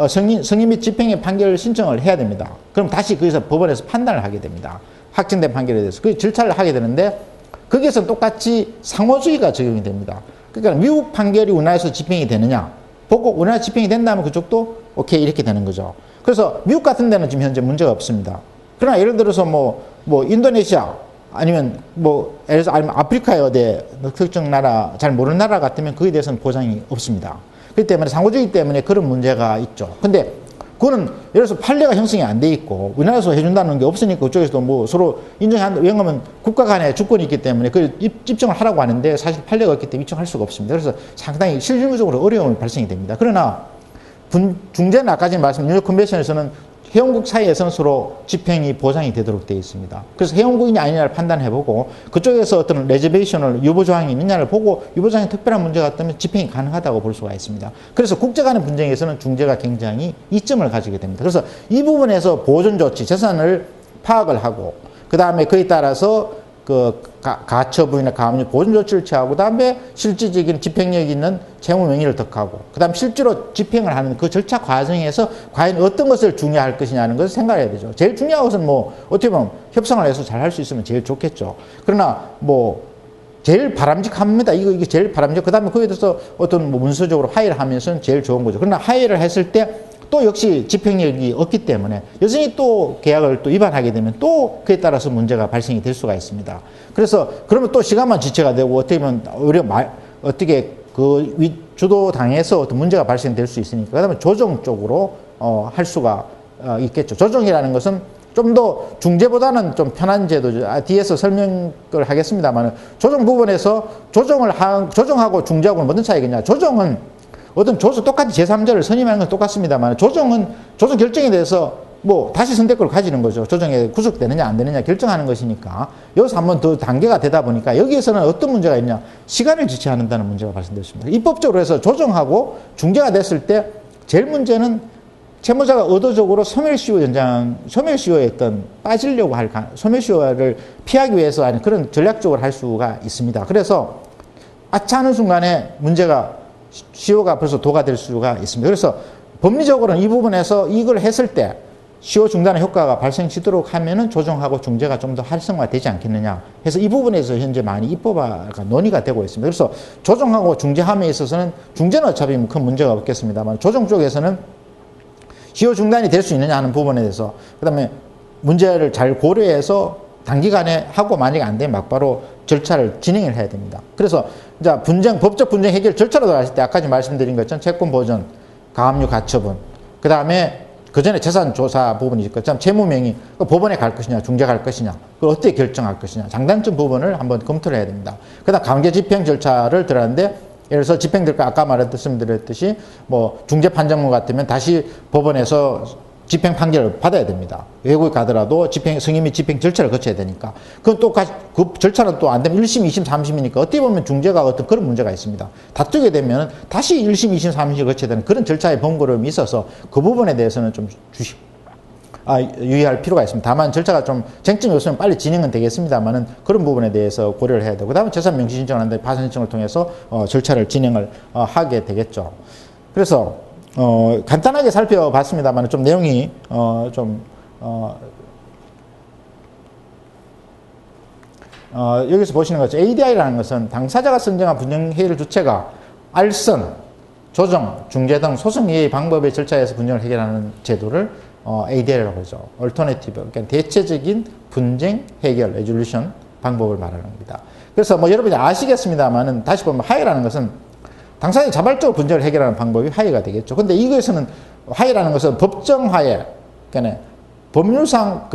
A: 승인 및 집행의 판결 신청을 해야 됩니다. 그럼 다시 거기서 법원에서 판단을 하게 됩니다. 확정된 판결에 대해서 그 절차를 하게 되는데, 거기에서는 똑같이 상호주의가 적용이 됩니다. 그러니까 미국 판결이 우리나라에서 집행이 되느냐 보고 우리나라 집행이 된다면 그쪽도 오케이 이렇게 되는 거죠. 그래서 미국 같은 데는 지금 현재 문제가 없습니다. 그러나 예를 들어서 뭐 인도네시아 아니면 아니면 아프리카의 어디 특정 나라, 잘 모르는 나라 같으면 그에 대해서는 보장이 없습니다. 그렇기 때문에 상호주의 때문에 그런 문제가 있죠. 근데 그거는 예를 들어서 판례가 형성이 안 돼 있고 우리나라에서 해준다는 게 없으니까 그쪽에서도 뭐 서로 왜냐하면 국가 간에 주권이 있기 때문에 그 입증을 하라고 하는데 사실 판례가 없기 때문에 입증할 수가 없습니다. 그래서 상당히 실질적으로 어려움이 발생이 됩니다. 그러나 중재는 아까 전에 말씀 뉴욕 컨벤션에서는 회원국 사이에서는 서로 집행이 보장이 되도록 되어 있습니다. 그래서 회원국이냐 아니냐를 판단해보고 그쪽에서 어떤 레저베이션을 유보조항이 있느냐를 보고 유보조항이 특별한 문제가 있다면 집행이 가능하다고 볼 수가 있습니다. 그래서 국제 간의 분쟁에서는 중재가 굉장히 이점을 가지게 됩니다. 그래서 이 부분에서 보존조치, 재산을 파악을 하고 그 다음에 그에 따라서 가처분이나 가압류 보존 조치를 취하고 그다음에 실질적인 집행력 있는 채무 명의를 득하고 그다음 실제로 집행을 하는 그 절차 과정에서 과연 어떤 것을 중요할 것이냐는 것을 생각해야 되죠. 제일 중요한 것은 뭐 어떻게 보면 협상을 해서 잘 할 수 있으면 제일 좋겠죠. 그러나 뭐 제일 바람직합니다. 이게 제일 바람직. 그다음에 거기에 대해서 어떤 뭐 문서적으로 하의를 하면서는 제일 좋은 거죠. 그러나 하의를 했을 때 또 역시 집행력이 없기 때문에 여전히 또 계약을 또 위반하게 되면 또 그에 따라서 문제가 발생이 될 수가 있습니다. 그래서 그러면 또 시간만 지체가 되고 어떻게 보면 어떻게 주도당에서 어떤 문제가 발생될 수 있으니까 그다음에 조정 쪽으로 할 수가 있겠죠. 조정이라는 것은 좀 더 중재보다는 좀 편한 제도죠. 뒤에서 설명을 하겠습니다만 조정 부분에서 조정하고 중재하고는 무슨 차이겠냐. 조정은 어떤 똑같이 제3자를 선임하는 건 똑같습니다만 조정 결정에 대해서 뭐 다시 선택권을 가지는 거죠. 조정에 구속되느냐 안 되느냐 결정하는 것이니까 여기서 한번 더 단계가 되다 보니까 여기에서는 어떤 문제가 있냐. 시간을 지체한다는 문제가 발생됐습니다. 입법적으로 해서 조정하고 중재가 됐을 때 제일 문제는 채무자가 의도적으로 소멸시효에 빠지려고 할 소멸시효를 피하기 위해서 하는 그런 전략적으로 할 수가 있습니다. 그래서 아차 하는 순간에 문제가 시효가 벌써 도가 될 수가 있습니다. 그래서 법리적으로는 이 부분에서 이걸 했을 때 시효 중단의 효과가 발생시도록 하면은 조정하고 중재가 좀 더 활성화되지 않겠느냐 해서 이 부분에서 현재 많이 입법화가 논의가 되고 있습니다. 그래서 조정하고 중재함에 있어서는 중재는 어차피 큰 문제가 없겠습니다만 조정 쪽에서는 시효 중단이 될 수 있느냐 하는 부분에 대해서 그다음에 문제를 잘 고려해서 단기간에 하고 만약에 안 되면 막바로 절차를 진행을 해야 됩니다. 그래서 이제 법적 분쟁 해결 절차로 들어갔을 때 아까 말씀드린 것처럼 채권 보존, 가압류 가처분, 그 다음에 그 전에 재산 조사 부분이 있고, 채무명의, 법원에 갈 것이냐, 중재 갈 것이냐, 그걸 어떻게 결정할 것이냐, 장단점 부분을 한번 검토를 해야 됩니다. 그 다음 강제 집행 절차를 들어가는데, 예를 들어서 집행될까, 아까 말씀드렸듯이, 뭐, 중재 판정문 같으면 다시 법원에서 집행 판결을 받아야 됩니다. 외국에 가더라도 승인 및 집행 절차를 거쳐야 되니까. 그건 똑같이, 그 절차는 또 안 되면 1심, 2심, 3심이니까 어떻게 보면 중재가 어떤 그런 문제가 있습니다. 다투게 되면 다시 1심, 2심, 3심을 거쳐야 되는 그런 절차의 번거로움이 있어서 그 부분에 대해서는 좀 유의할 필요가 있습니다. 다만 절차가 좀 쟁점이 없으면 빨리 진행은 되겠습니다만은 그런 부분에 대해서 고려를 해야 되고, 그 다음에 재산 명시 신청을 하는데 파산 신청을 통해서 절차를 진행을 하게 되겠죠. 그래서 간단하게 살펴봤습니다만 좀 내용이 여기서 보시는 것처럼 ADR이라는 것은 당사자가 선정한 분쟁해결 주체가 알선, 조정, 중재 등 소송 이행 방법의 절차에서 분쟁을 해결하는 제도를 ADR이라고 하죠. Alternative, 그러니까 대체적인 분쟁 해결, resolution 방법을 말하는 겁니다. 그래서 뭐 여러분이 아시겠습니다만은 다시 보면 하해라는 것은 당사자가 자발적으로 분쟁을 해결하는 방법이 하해가 되겠죠. 근데 이것은 하해라는 것은 법정 하해, 그러니까 법률상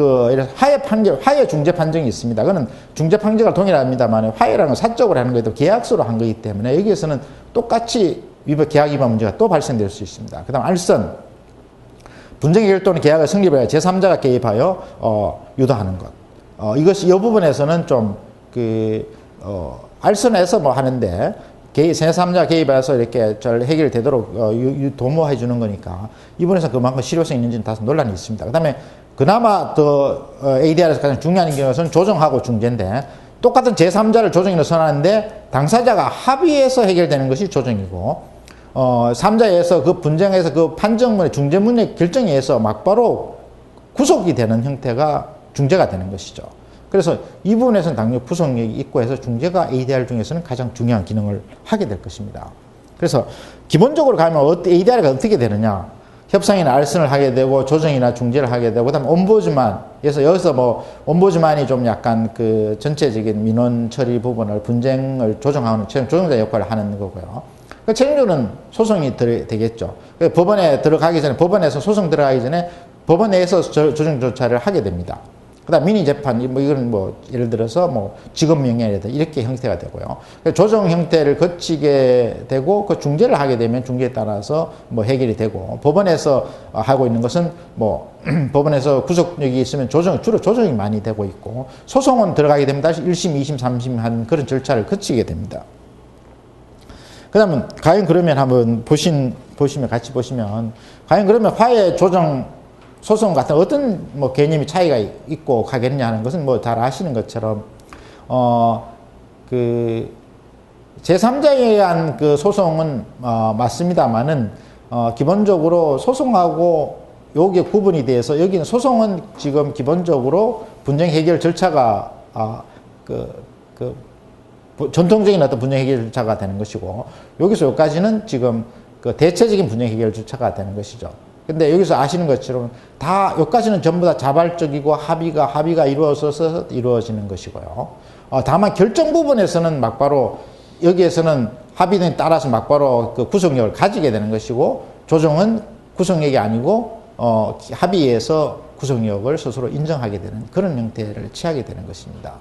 A: 하해 판결, 하해 중재 판정이 있습니다. 그거는 중재 판결과 동일합니다만 하해라는 건 사적으로 하는 거에도 계약서로 한 거기 때문에 여기에서는 똑같이 계약 위반 문제가 또 발생될 수 있습니다. 그 다음 알선, 분쟁 해결 또는 계약을 성립하여 제3자가 개입하여 유도하는 것. 이것이 이 부분에서는 좀 알선해서 뭐 하는데 제3자 개입해서 이렇게 잘 해결되도록 도모해 주는 거니까 이분에서 그만큼 실효성이 있는지는 다소 논란이 있습니다. 그 다음에 그나마 더 ADR에서 가장 중요한 경우는 조정하고 중재인데 똑같은 제3자를 조정인으로 선언하는데 당사자가 합의해서 해결되는 것이 조정이고 3자에서 그 분쟁에서 그 판정문의 중재문의 결정에 의해서 막바로 구속이 되는 형태가 중재가 되는 것이죠. 그래서 이 부분에서는 당연히 구속력이 있고 해서 중재가 ADR 중에서는 가장 중요한 기능을 하게 될 것입니다. 그래서 기본적으로 가면 ADR가 어떻게 되느냐. 협상이나 알선을 하게 되고 조정이나 중재를 하게 되고 그다음에 옴부즈만에서 여기서 뭐 옴부즈만이 좀 약간 그 전체적인 민원 처리 부분을 분쟁을 조정하는 조정자 역할을 하는 거고요. 그 최종적으로는 소송이 되겠죠. 법원에 들어가기 전에 법원에서 소송 들어가기 전에 법원 내에서 조정 조차를 하게 됩니다. 그다음 민의 재판 이건 뭐 예를 들어서 뭐 직업명예라든지 이렇게 형태가 되고요. 조정 형태를 거치게 되고 그 중재를 하게 되면 중재에 따라서 뭐 해결이 되고 법원에서 하고 있는 것은 뭐 법원에서 구속력이 있으면 주로 조정이 많이 되고 있고 소송은 들어가게 되면 다시 1심, 2심, 3심 한 그런 절차를 거치게 됩니다. 그다음은 과연 그러면 한번 보시면 같이 보시면 과연 그러면 화해 조정 소송 같은 어떤 뭐 개념이 차이가 있고 가겠냐 하는 것은 뭐 잘 아시는 것처럼 그 제3자에 의한 그 소송은 맞습니다만은 기본적으로 소송하고 요게 구분이 돼서 여기는 소송은 지금 기본적으로 분쟁 해결 절차가 전통적인 어떤 분쟁 해결 절차가 되는 것이고 여기서 여기까지는 지금 그 대체적인 분쟁 해결 절차가 되는 것이죠. 근데 여기서 아시는 것처럼 다 여기까지는 전부 다 자발적이고 합의가 이루어져서 이루어지는 것이고요. 다만 결정 부분에서는 막바로 여기에서는 합의에 따라서 막바로 그 구속력을 가지게 되는 것이고 조정은 구속력이 아니고 합의에서 구속력을 스스로 인정하게 되는 그런 형태를 취하게 되는 것입니다.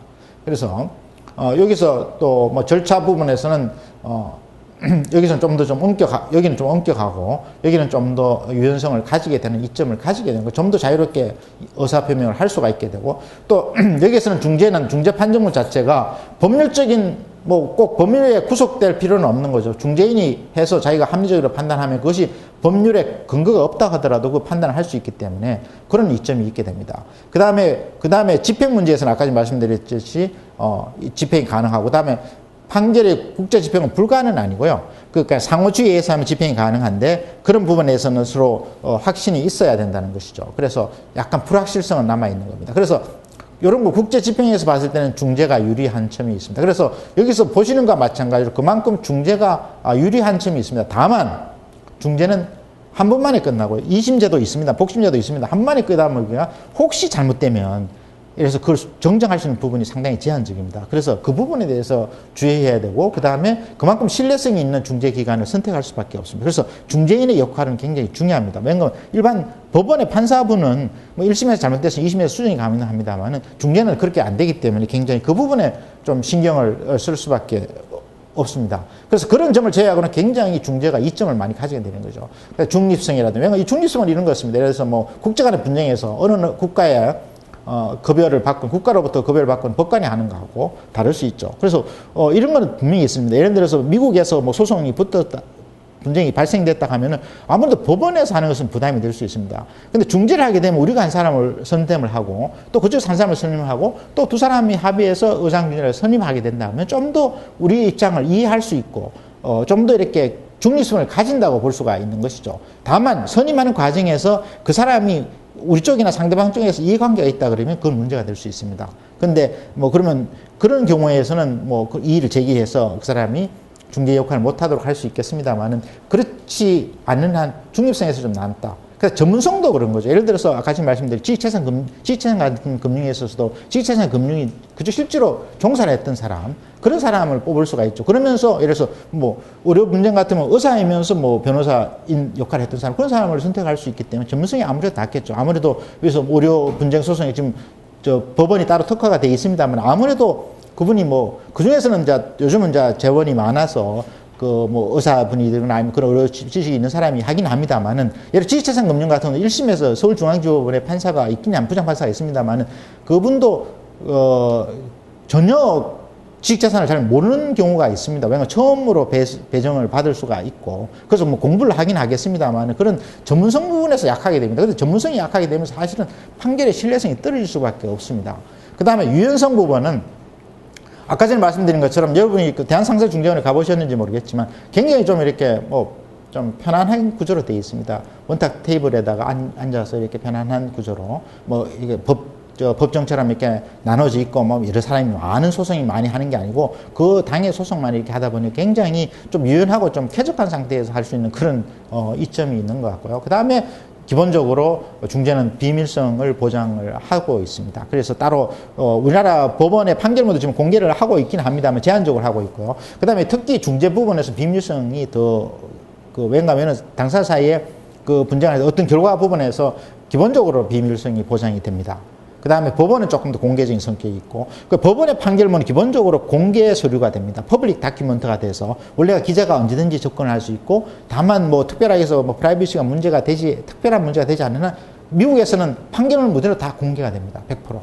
A: 그래서 여기서 또 뭐 절차 부분에서는 여기서는 여기는 좀 엄격하고 여기는 좀 더 유연성을 가지게 되는 이점을 가지게 되는 거, 좀 더 자유롭게 의사표명을 할 수가 있게 되고 또 여기에서는 중재 판정문 자체가 법률적인 뭐 꼭 법률에 구속될 필요는 없는 거죠. 중재인이 해서 자기가 합리적으로 판단하면 그것이 법률에 근거가 없다 하더라도 그 판단을 할 수 있기 때문에 그런 이점이 있게 됩니다. 그 다음에 집행 문제에서는 아까 말씀드렸듯이 집행이 가능하고 그다음에 판결의 국제 집행은 불가는 아니고요. 그러니까 상호주의에 의해서 하면 집행이 가능한데 그런 부분에서는 서로 확신이 있어야 된다는 것이죠. 그래서 약간 불확실성은 남아 있는 겁니다. 그래서 이런 거 국제 집행에서 봤을 때는 중재가 유리한 점이 있습니다. 그래서 여기서 보시는 것과 마찬가지로 그만큼 중재가 유리한 점이 있습니다. 다만 중재는 한 번만에 끝나고요. 2심제도 있습니다. 복심제도 있습니다. 한 번에 끝나면 혹시 잘못되면 그래서 그걸 정정할 수 있는 부분이 상당히 제한적입니다. 그래서 그 부분에 대해서 주의해야 되고 그 다음에 그만큼 신뢰성이 있는 중재기관을 선택할 수밖에 없습니다. 그래서 중재인의 역할은 굉장히 중요합니다. 왜냐하면 일반 법원의 판사분은 뭐 1심에서 잘못돼서 2심에서 수정이 가능합니다만은 중재는 그렇게 안 되기 때문에 굉장히 그 부분에 좀 신경을 쓸 수밖에 없습니다. 그래서 그런 점을 제외하고는 굉장히 중재가 이점을 많이 가지게 되는 거죠. 그러니까 중립성이라든지, 왜냐면 이 중립성은 이런 것입니다. 예를 들어서 뭐 국제 간의 분쟁에서 어느 국가에 급여를 받건, 국가로부터 급여를 받건 법관이 하는 거하고 다를 수 있죠. 그래서 이런 거는 분명히 있습니다. 예를 들어서 미국에서 뭐 소송이 붙었다, 분쟁이 발생됐다 하면은 아무래도 법원에서 하는 것은 부담이 될 수 있습니다. 근데 중재를 하게 되면 우리가 한 사람을 선택을 하고 또 그쪽에서 한 사람을 선임하고 또 두 사람이 합의해서 의장중재를 선임하게 된다면 좀 더 우리의 입장을 이해할 수 있고 좀 더 이렇게 중립성을 가진다고 볼 수가 있는 것이죠. 다만 선임하는 과정에서 그 사람이 우리 쪽이나 상대방 쪽에서 이해관계가 있다 그러면 그건 문제가 될 수 있습니다. 근데 뭐 그러면 그런 경우에서는 뭐 이의를 제기해서 그 사람이 중재 역할을 못하도록 할 수 있겠습니다만은 그렇지 않는 한 중립성에서 좀 남다. 그래서 전문성도 그런 거죠. 예를 들어서 아까 지금 말씀드린 지식재산 같은 금융에 있어서도 지식재산 금융이 그저 실제로 종사를 했던 사람, 그런 사람을 뽑을 수가 있죠. 그러면서 예를 들어서 뭐 의료 분쟁 같으면 의사이면서 뭐 변호사인 역할을 했던 사람, 그런 사람을 선택할 수 있기 때문에 전문성이 아무래도 낫겠죠. 아무래도 그래서 의료 분쟁 소송이 지금 법원이 따로 특화가 되어 있습니다만 아무래도 그분이 뭐, 그 중에서는 요즘은 재원이 많아서 그 뭐 의사분이든 아니면 그런 의료 지식이 있는 사람이 하긴 합니다만은 예를 지식재산 금융 같은 경우 1심에서 서울중앙지법원의 판사가 있긴 한 부장판사가 있습니다만은 그분도 전혀 지식재산을 잘 모르는 경우가 있습니다. 왜냐하면 처음으로 배정을 받을 수가 있고 그래서 뭐 공부를 하긴 하겠습니다만 그런 전문성 부분에서 약하게 됩니다. 그런데 전문성이 약하게 되면 사실은 판결의 신뢰성이 떨어질 수밖에 없습니다. 그 다음에 유연성 부분은 아까 전에 말씀드린 것처럼 여러분이 그 대한상설중재원에 가보셨는지 모르겠지만 굉장히 좀 이렇게 뭐 좀 편안한 구조로 되어 있습니다. 원탁 테이블에다가 앉아서 이렇게 편안한 구조로 뭐 이게 법정처럼 이렇게 나눠져 있고 뭐 여러 사람이 많은 소송이 많이 하는 게 아니고 그 당의 소송만 이렇게 하다 보니 굉장히 좀 유연하고 좀 쾌적한 상태에서 할 수 있는 그런 이점이 있는 것 같고요. 그 다음에 기본적으로 중재는 비밀성을 보장을 하고 있습니다. 그래서 따로 우리나라 법원의 판결문도 지금 공개를 하고 있긴 합니다만 제한적으로 하고 있고요. 그 다음에 특히 중재 부분에서 비밀성이 더 왜냐하면 당사 사이에 그 분쟁에서 어떤 결과 부분에서 기본적으로 비밀성이 보장이 됩니다. 그 다음에 법원은 조금 더 공개적인 성격이 있고, 그 법원의 판결문은 기본적으로 공개 서류가 됩니다. 퍼블릭 다큐멘트가 돼서, 원래가 기자가 언제든지 접근을 할 수 있고, 다만 뭐 특별하게 해서 뭐 프라이버시가 특별한 문제가 되지 않는 한, 미국에서는 판결문 무대로 다 공개가 됩니다. 100%.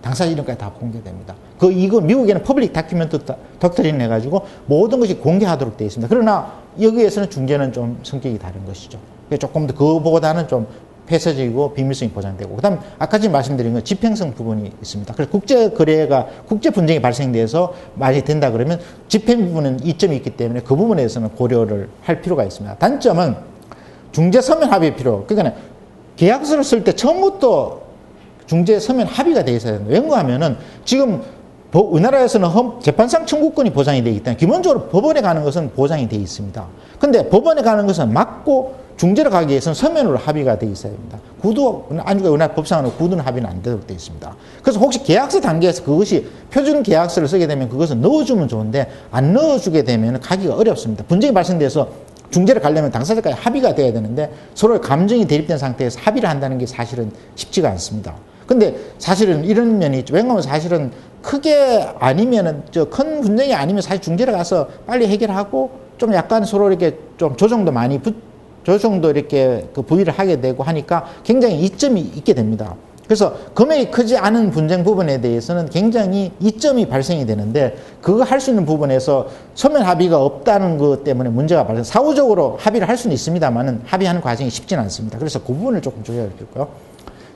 A: 당사 이름까지 다 공개됩니다. 이거 미국에는 퍼블릭 다큐멘트 덕트린 해가지고 모든 것이 공개하도록 되어 있습니다. 그러나 여기에서는 중재는 좀 성격이 다른 것이죠. 조금 더 그거보다는 좀 폐쇄적이고 비밀성이 보장되고, 그 다음 아까 지금 말씀드린 건 집행성 부분이 있습니다. 그래서 국제 분쟁이 발생돼서 많이 된다 그러면 집행 부분은 이점이 있기 때문에 그 부분에서는 고려를 할 필요가 있습니다. 단점은 중재 서면 합의 필요. 그러니까 계약서를 쓸 때 처음부터 중재 서면 합의가 되어 있어야 됩니다. 왜냐하면은 지금 우리나라에서는 재판상 청구권이 보장이 되어 있기 때문에 기본적으로 법원에 가는 것은 보장이 되어 있습니다. 근데 법원에 가는 것은 막고 중재를 가기 위해서는 서면으로 합의가 되어 있어야 됩니다. 우리나라 법상으로 구두는 합의는 안 되도록 되어 있습니다. 그래서 혹시 계약서 단계에서 그것이 표준 계약서를 쓰게 되면 그것을 넣어주면 좋은데 안 넣어주게 되면 가기가 어렵습니다. 분쟁이 발생돼서 중재를 가려면 당사자까지 합의가 돼야 되는데 서로의 감정이 대립된 상태에서 합의를 한다는 게 사실은 쉽지가 않습니다. 근데 사실은 이런 면이 있죠. 왜냐하면 사실은 크게 아니면은 큰 분쟁이 아니면 사실 중재를 가서 빨리 해결하고 좀 약간 서로 이렇게 좀 조정도 이렇게 부의를 하게 되고 하니까 굉장히 이점이 있게 됩니다. 그래서 금액이 크지 않은 분쟁 부분에 대해서는 굉장히 이점이 발생이 되는데 그거 할 수 있는 부분에서 서면 합의가 없다는 것 때문에 문제가 발생. 사후적으로 합의를 할 수는 있습니다만은 합의하는 과정이 쉽지는 않습니다. 그래서 그 부분을 조금 조심해야 되고요.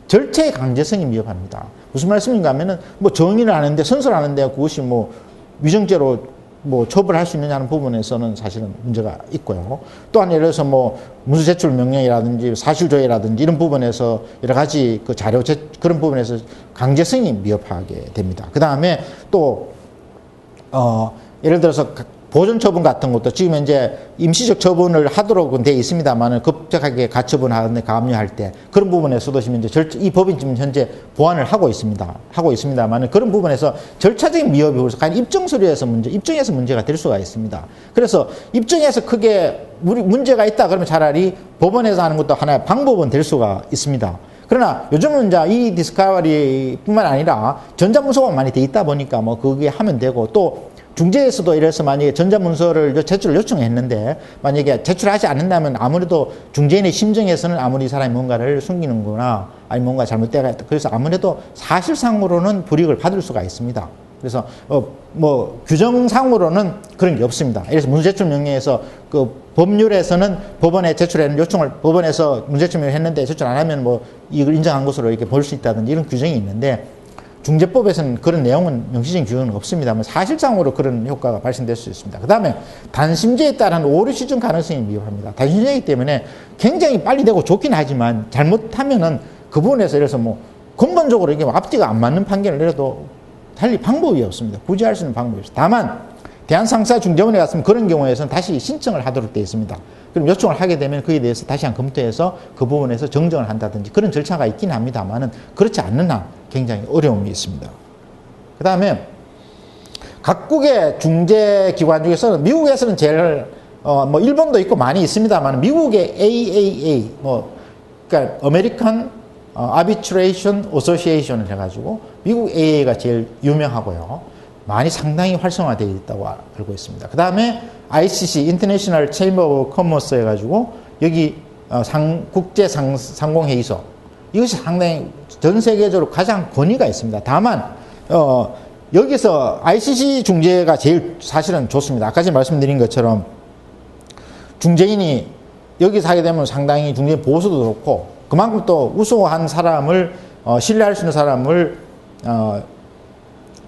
A: 절차의 강제성이 위협합니다. 무슨 말씀인가 하면은 뭐 정의를 하는데 선서를 하는데 그것이 뭐 위정죄로 뭐 처벌할 수 있느냐는 부분에서는 사실은 문제가 있고요. 또한 예를 들어서 뭐 문서 제출 명령이라든지 사실조회라든지 이런 부분에서 여러 가지 그 그런 부분에서 강제성이 위협하게 됩니다. 그 다음에 또 예를 들어서 보존 처분 같은 것도 지금 이제 임시적 처분을 하도록은 돼 있습니다만은 급격하게 가처분하는데 가압류할 때 그런 부분에서도 지금 이제 이 법이 지금 현재 보완을 하고 있습니다만은 그런 부분에서 절차적인 미흡이 벌써 과연 입증에서 문제가 될 수가 있습니다. 그래서 입증에서 크게 문제가 있다 그러면 차라리 법원에서 하는 것도 하나의 방법은 될 수가 있습니다. 그러나 요즘은 이제 이 디스커버리뿐만 아니라 전자문서가 많이 돼 있다 보니까 뭐 그게 하면 되고 또 중재에서도 이래서 만약에 전자문서를 제출을 요청했는데 만약에 제출하지 않는다면 아무래도 중재인의 심정에서는 아무리 이 사람이 뭔가를 숨기는구나 아니 뭔가 잘못되어 있다. 그래서 아무래도 사실상으로는 불이익을 받을 수가 있습니다. 그래서 뭐 규정상으로는 그런 게 없습니다. 그래서 문제제출 명령에서 그 법률에서는 법원에 제출하는 요청을 법원에서 문제제출 명령을 했는데 제출 안 하면 뭐 이걸 인정한 것으로 이렇게 볼 수 있다든지 이런 규정이 있는데 중재법에서는 그런 내용은 명시적인 규정은 없습니다만 사실상으로 그런 효과가 발생될 수 있습니다. 그 다음에 단심제에 따른 오류 시정 가능성이 미흡합니다. 단심제이기 때문에 굉장히 빨리 되고 좋긴 하지만 잘못하면은 그 부분에서 이래서 뭐 근본적으로 이게 앞뒤가 안 맞는 판결을 내려도 달리 방법이 없습니다. 구제할 수 있는 방법이 없습니다. 다만 대한상사중재원에 갔으면 그런 경우에서는 다시 신청을 하도록 되어 있습니다. 그럼 요청을 하게 되면 그에 대해서 다시 한 검토해서 그 부분에서 정정을 한다든지 그런 절차가 있긴 합니다만은 그렇지 않는 한 굉장히 어려움이 있습니다. 그 다음에 각국의 중재기관 중에서는 미국에서는 제일 뭐 일본도 있고 많이 있습니다만 미국의 AAA 그러니까 American Arbitration Association을 해가지고 미국 AA가 제일 유명하고요. 많이 상당히 활성화되어 있다고 알고 있습니다. 그 다음에 ICC, International Chamber of Commerce 해가지고 여기 국제상공회의소 이것이 상당히 전 세계적으로 가장 권위가 있습니다. 다만 여기서 ICC 중재가 제일 사실은 좋습니다. 아까 전에 말씀드린 것처럼 중재인이 여기서 하게 되면 상당히 중재인 보수도 좋고 그만큼 또 우수한 사람을 신뢰할 수 있는 사람을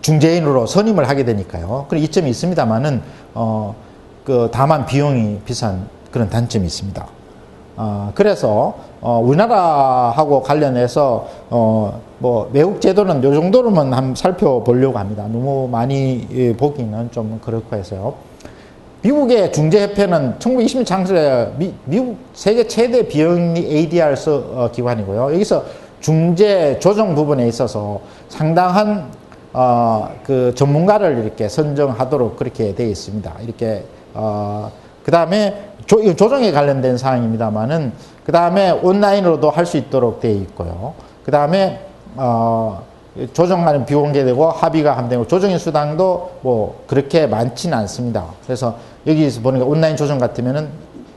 A: 중재인으로 선임을 하게 되니까요. 그런 이점이 있습니다만은 다만 비용이 비싼 그런 단점이 있습니다. 그래서 우리나라하고 관련해서 뭐 외국 제도는 요 정도로만 한번 살펴보려고 합니다. 너무 많이 보기는 좀 그렇고 해서요. 미국의 중재협회는 1920년 창설해 미국 세계 최대 비영리 ADR 기관이고요. 여기서 중재 조정 부분에 있어서 상당한 그 전문가를 이렇게 선정하도록 그렇게 되어 있습니다. 이렇게 그 다음에 조정에 관련된 사항입니다만은 그 다음에 온라인으로도 할 수 있도록 되어 있고요. 그 다음에 조정하는 비공개되고 합의가 함되고 조정인 수당도 뭐 그렇게 많지는 않습니다. 그래서 여기서 보니까 온라인 조정 같으면은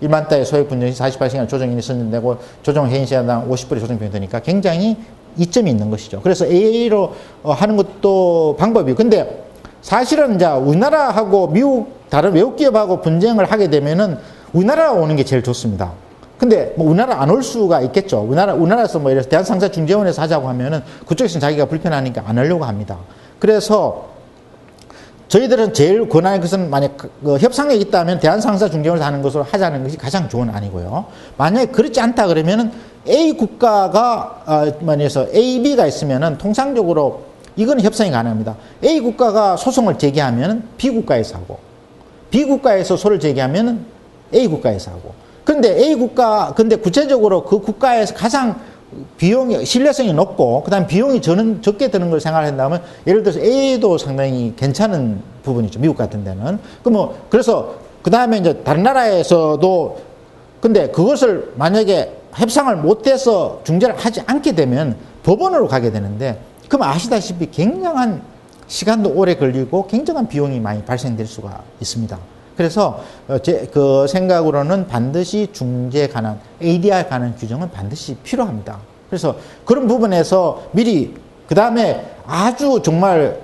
A: 1만 달의 소액 분쟁시 48시간 조정인이 선정되고 조정 회의 시간당 50불의 조정 비용이 되니까 굉장히 이점이 있는 것이죠. 그래서 AA로 하는 것도 방법이에요. 근데 사실은 이제 우리나라하고 미국 다른 외국 기업하고 분쟁을 하게 되면은 우리나라 오는 게 제일 좋습니다. 근데 뭐 우리나라 안 올 수가 있겠죠. 우리나라에서 뭐 이래서 대한상사중재원에서 하자고 하면은 그쪽에서는 자기가 불편하니까 안 하려고 합니다. 그래서 저희들은 제일 권하는 것은 만약 그 협상력이 있다면 대한상사중재원에서 하는 것으로 하자는 것이 가장 좋은 안이고요. 만약에 그렇지 않다 그러면은 A 국가가 만약에서 A, B가 있으면은 통상적으로 이거는 협상이 가능합니다. A 국가가 소송을 제기하면은 B 국가에서 하고 B 국가에서 소를 제기하면은 A 국가에서 하고 근데 구체적으로 그 국가에서 가장 비용이 신뢰성이 높고 그다음 비용이 적게 드는 걸 생각한다면 예를 들어서 A도 상당히 괜찮은 부분이죠. 미국 같은 데는. 그래서 그다음에 이제 다른 나라에서도 근데 그것을 만약에 협상을 못해서 중재를 하지 않게 되면 법원으로 가게 되는데 그럼 아시다시피 굉장한 시간도 오래 걸리고 굉장한 비용이 많이 발생될 수가 있습니다. 그래서 제 그 생각으로는 반드시 중재에 관한 ADR 관한 규정은 반드시 필요합니다. 그래서 그런 부분에서 미리 그 다음에 아주 정말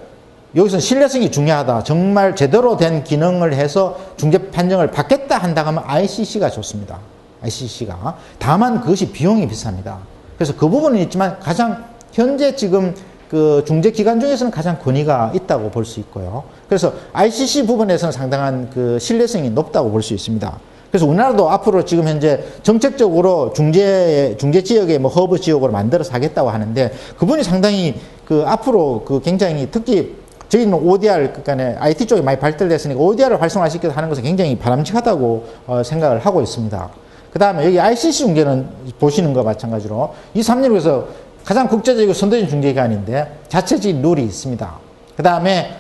A: 여기서 신뢰성이 중요하다. 정말 제대로 된 기능을 해서 중재 판정을 받겠다 한다 하면 ICC가 좋습니다. ICC가. 다만 그것이 비용이 비쌉니다. 그래서 그 부분은 있지만 가장 현재 지금 그 중재기관 중에서는 가장 권위가 있다고 볼 수 있고요. 그래서 ICC 부분에서는 상당한 그 신뢰성이 높다고 볼 수 있습니다. 그래서 우리나라도 앞으로 지금 현재 정책적으로 중재 지역에 뭐 허브 지역으로 만들어서 하겠다고 하는데 그분이 상당히 그 앞으로 그 굉장히 특히 저희는 ODR, 그러니까 IT 쪽이 많이 발달됐으니까 ODR을 활성화시켜서 하는 것은 굉장히 바람직하다고 생각을 하고 있습니다. 그 다음에 여기 ICC 중재는 보시는 거 마찬가지로 이 3년에서 가장 국제적이고 선도적인 중재기관인데 자체적인 룰이 있습니다. 그 다음에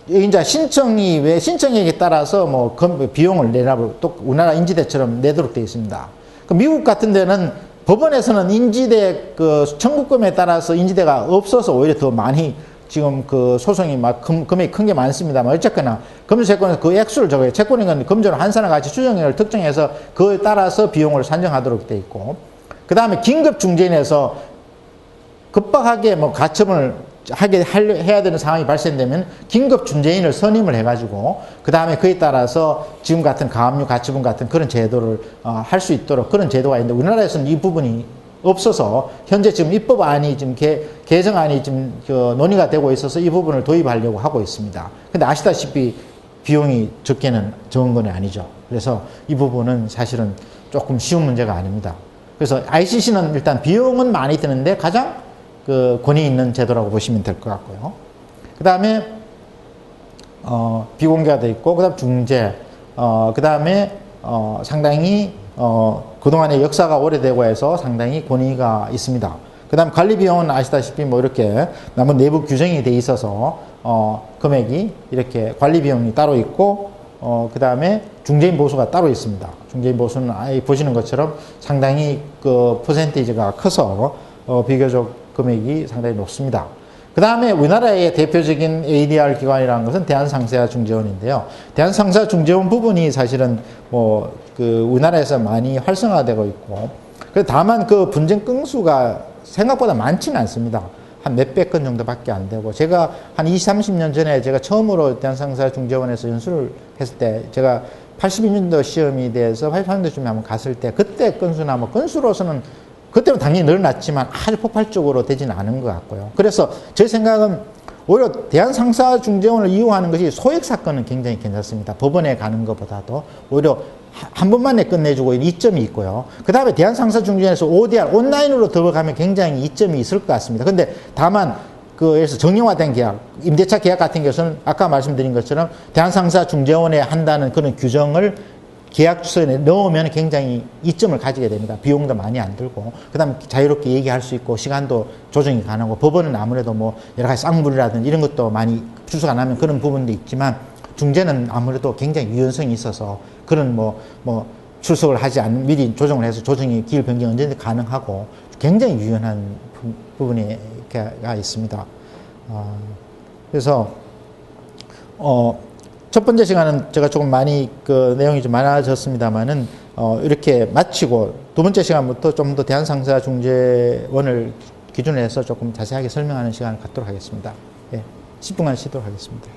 A: 이제 신청액에 따라서 뭐 비용을 내라고 또 우리나라 인지대처럼 내도록 되어 있습니다. 그 미국 같은 데는 법원에서는 인지대 그 청구금에 따라서 인지대가 없어서 오히려 더 많이 지금 그 소송이 막 금액이 큰 게 많습니다만 어쨌거나 검증채권에서 그 액수를 적어요. 채권인 건 검증을 한 사람 같이 추정액을 특정해서 그에 따라서 비용을 산정하도록 되어 있고 그 다음에 긴급 중재인에서 급박하게 뭐 가처분을 해야 되는 상황이 발생되면 긴급 중재인을 선임을 해가지고 그 다음에 그에 따라서 지금 같은 가압류 가처분 같은 그런 제도를 할 수 있도록 그런 제도가 있는데 우리나라에서는 이 부분이 없어서 현재 지금 입법안이 지금 개정안이 지금 논의가 되고 있어서 이 부분을 도입하려고 하고 있습니다. 근데 아시다시피 비용이 적은 건 아니죠. 그래서 이 부분은 사실은 조금 쉬운 문제가 아닙니다. 그래서 ICC는 일단 비용은 많이 드는데 가장 그 권위 있는 제도라고 보시면 될 것 같고요. 그 다음에 비공개가 되어 있고 그 다음 중재 그 다음에 상당히 그동안의 역사가 오래되고 해서 상당히 권위가 있습니다. 그 다음 관리 비용은 아시다시피 뭐 이렇게 남은 내부 규정이 돼 있어서 금액이 이렇게 관리 비용이 따로 있고 그 다음에 중재인 보수가 따로 있습니다. 중재인 보수는 보시는 것처럼 상당히 그 퍼센티지가 커서 비교적 금액이 상당히 높습니다. 그 다음에 우리나라의 대표적인 ADR 기관이라는 것은 대한상세아중재원인데요. 대한상세아중재원 부분이 사실은 뭐 그 우리나라에서 많이 활성화되고 있고, 다만 그 분쟁 건수가 생각보다 많지는 않습니다. 한 몇백 건 정도밖에 안 되고, 제가 한 20, 30년 전에 제가 처음으로 대한상세아중재원에서 연수를 했을 때, 제가 82년도 시험이 돼서 83년도쯤에 한번 갔을 때, 그때 건수나 뭐 건수로서는 그때는 당연히 늘어났지만 아주 폭발적으로 되지는 않은 것 같고요. 그래서 제 생각은 오히려 대한상사중재원을 이용하는 것이 소액 사건은 굉장히 괜찮습니다. 법원에 가는 것보다도 오히려 한 번만에 끝내주고 이점이 있고요. 그 다음에 대한상사중재원에서 ODR 온라인으로 들어가면 굉장히 이점이 있을 것 같습니다. 근데 다만 그래서 정형화된 계약, 임대차 계약 같은 경우는 아까 말씀드린 것처럼 대한상사중재원에 한다는 그런 규정을 계약서에 넣으면 굉장히 이점을 가지게 됩니다. 비용도 많이 안 들고, 그 다음에 자유롭게 얘기할 수 있고, 시간도 조정이 가능하고, 법원은 아무래도 뭐 여러 가지 쌍불이라든지 이런 것도 많이 출석 안 하면 그런 부분도 있지만, 중재는 아무래도 굉장히 유연성이 있어서 그런 출석을 하지 않는 미리 조정을 해서 조정이 기일 변경 언제든지 가능하고 굉장히 유연한 부분이 있습니다. 그래서 첫 번째 시간은 제가 조금 많이 그 내용이 좀 많아졌습니다만은 이렇게 마치고 두 번째 시간부터 좀 더 대한상사중재원을 기준으로 해서 조금 자세하게 설명하는 시간을 갖도록 하겠습니다. 예, 10분간 쉬도록 하겠습니다.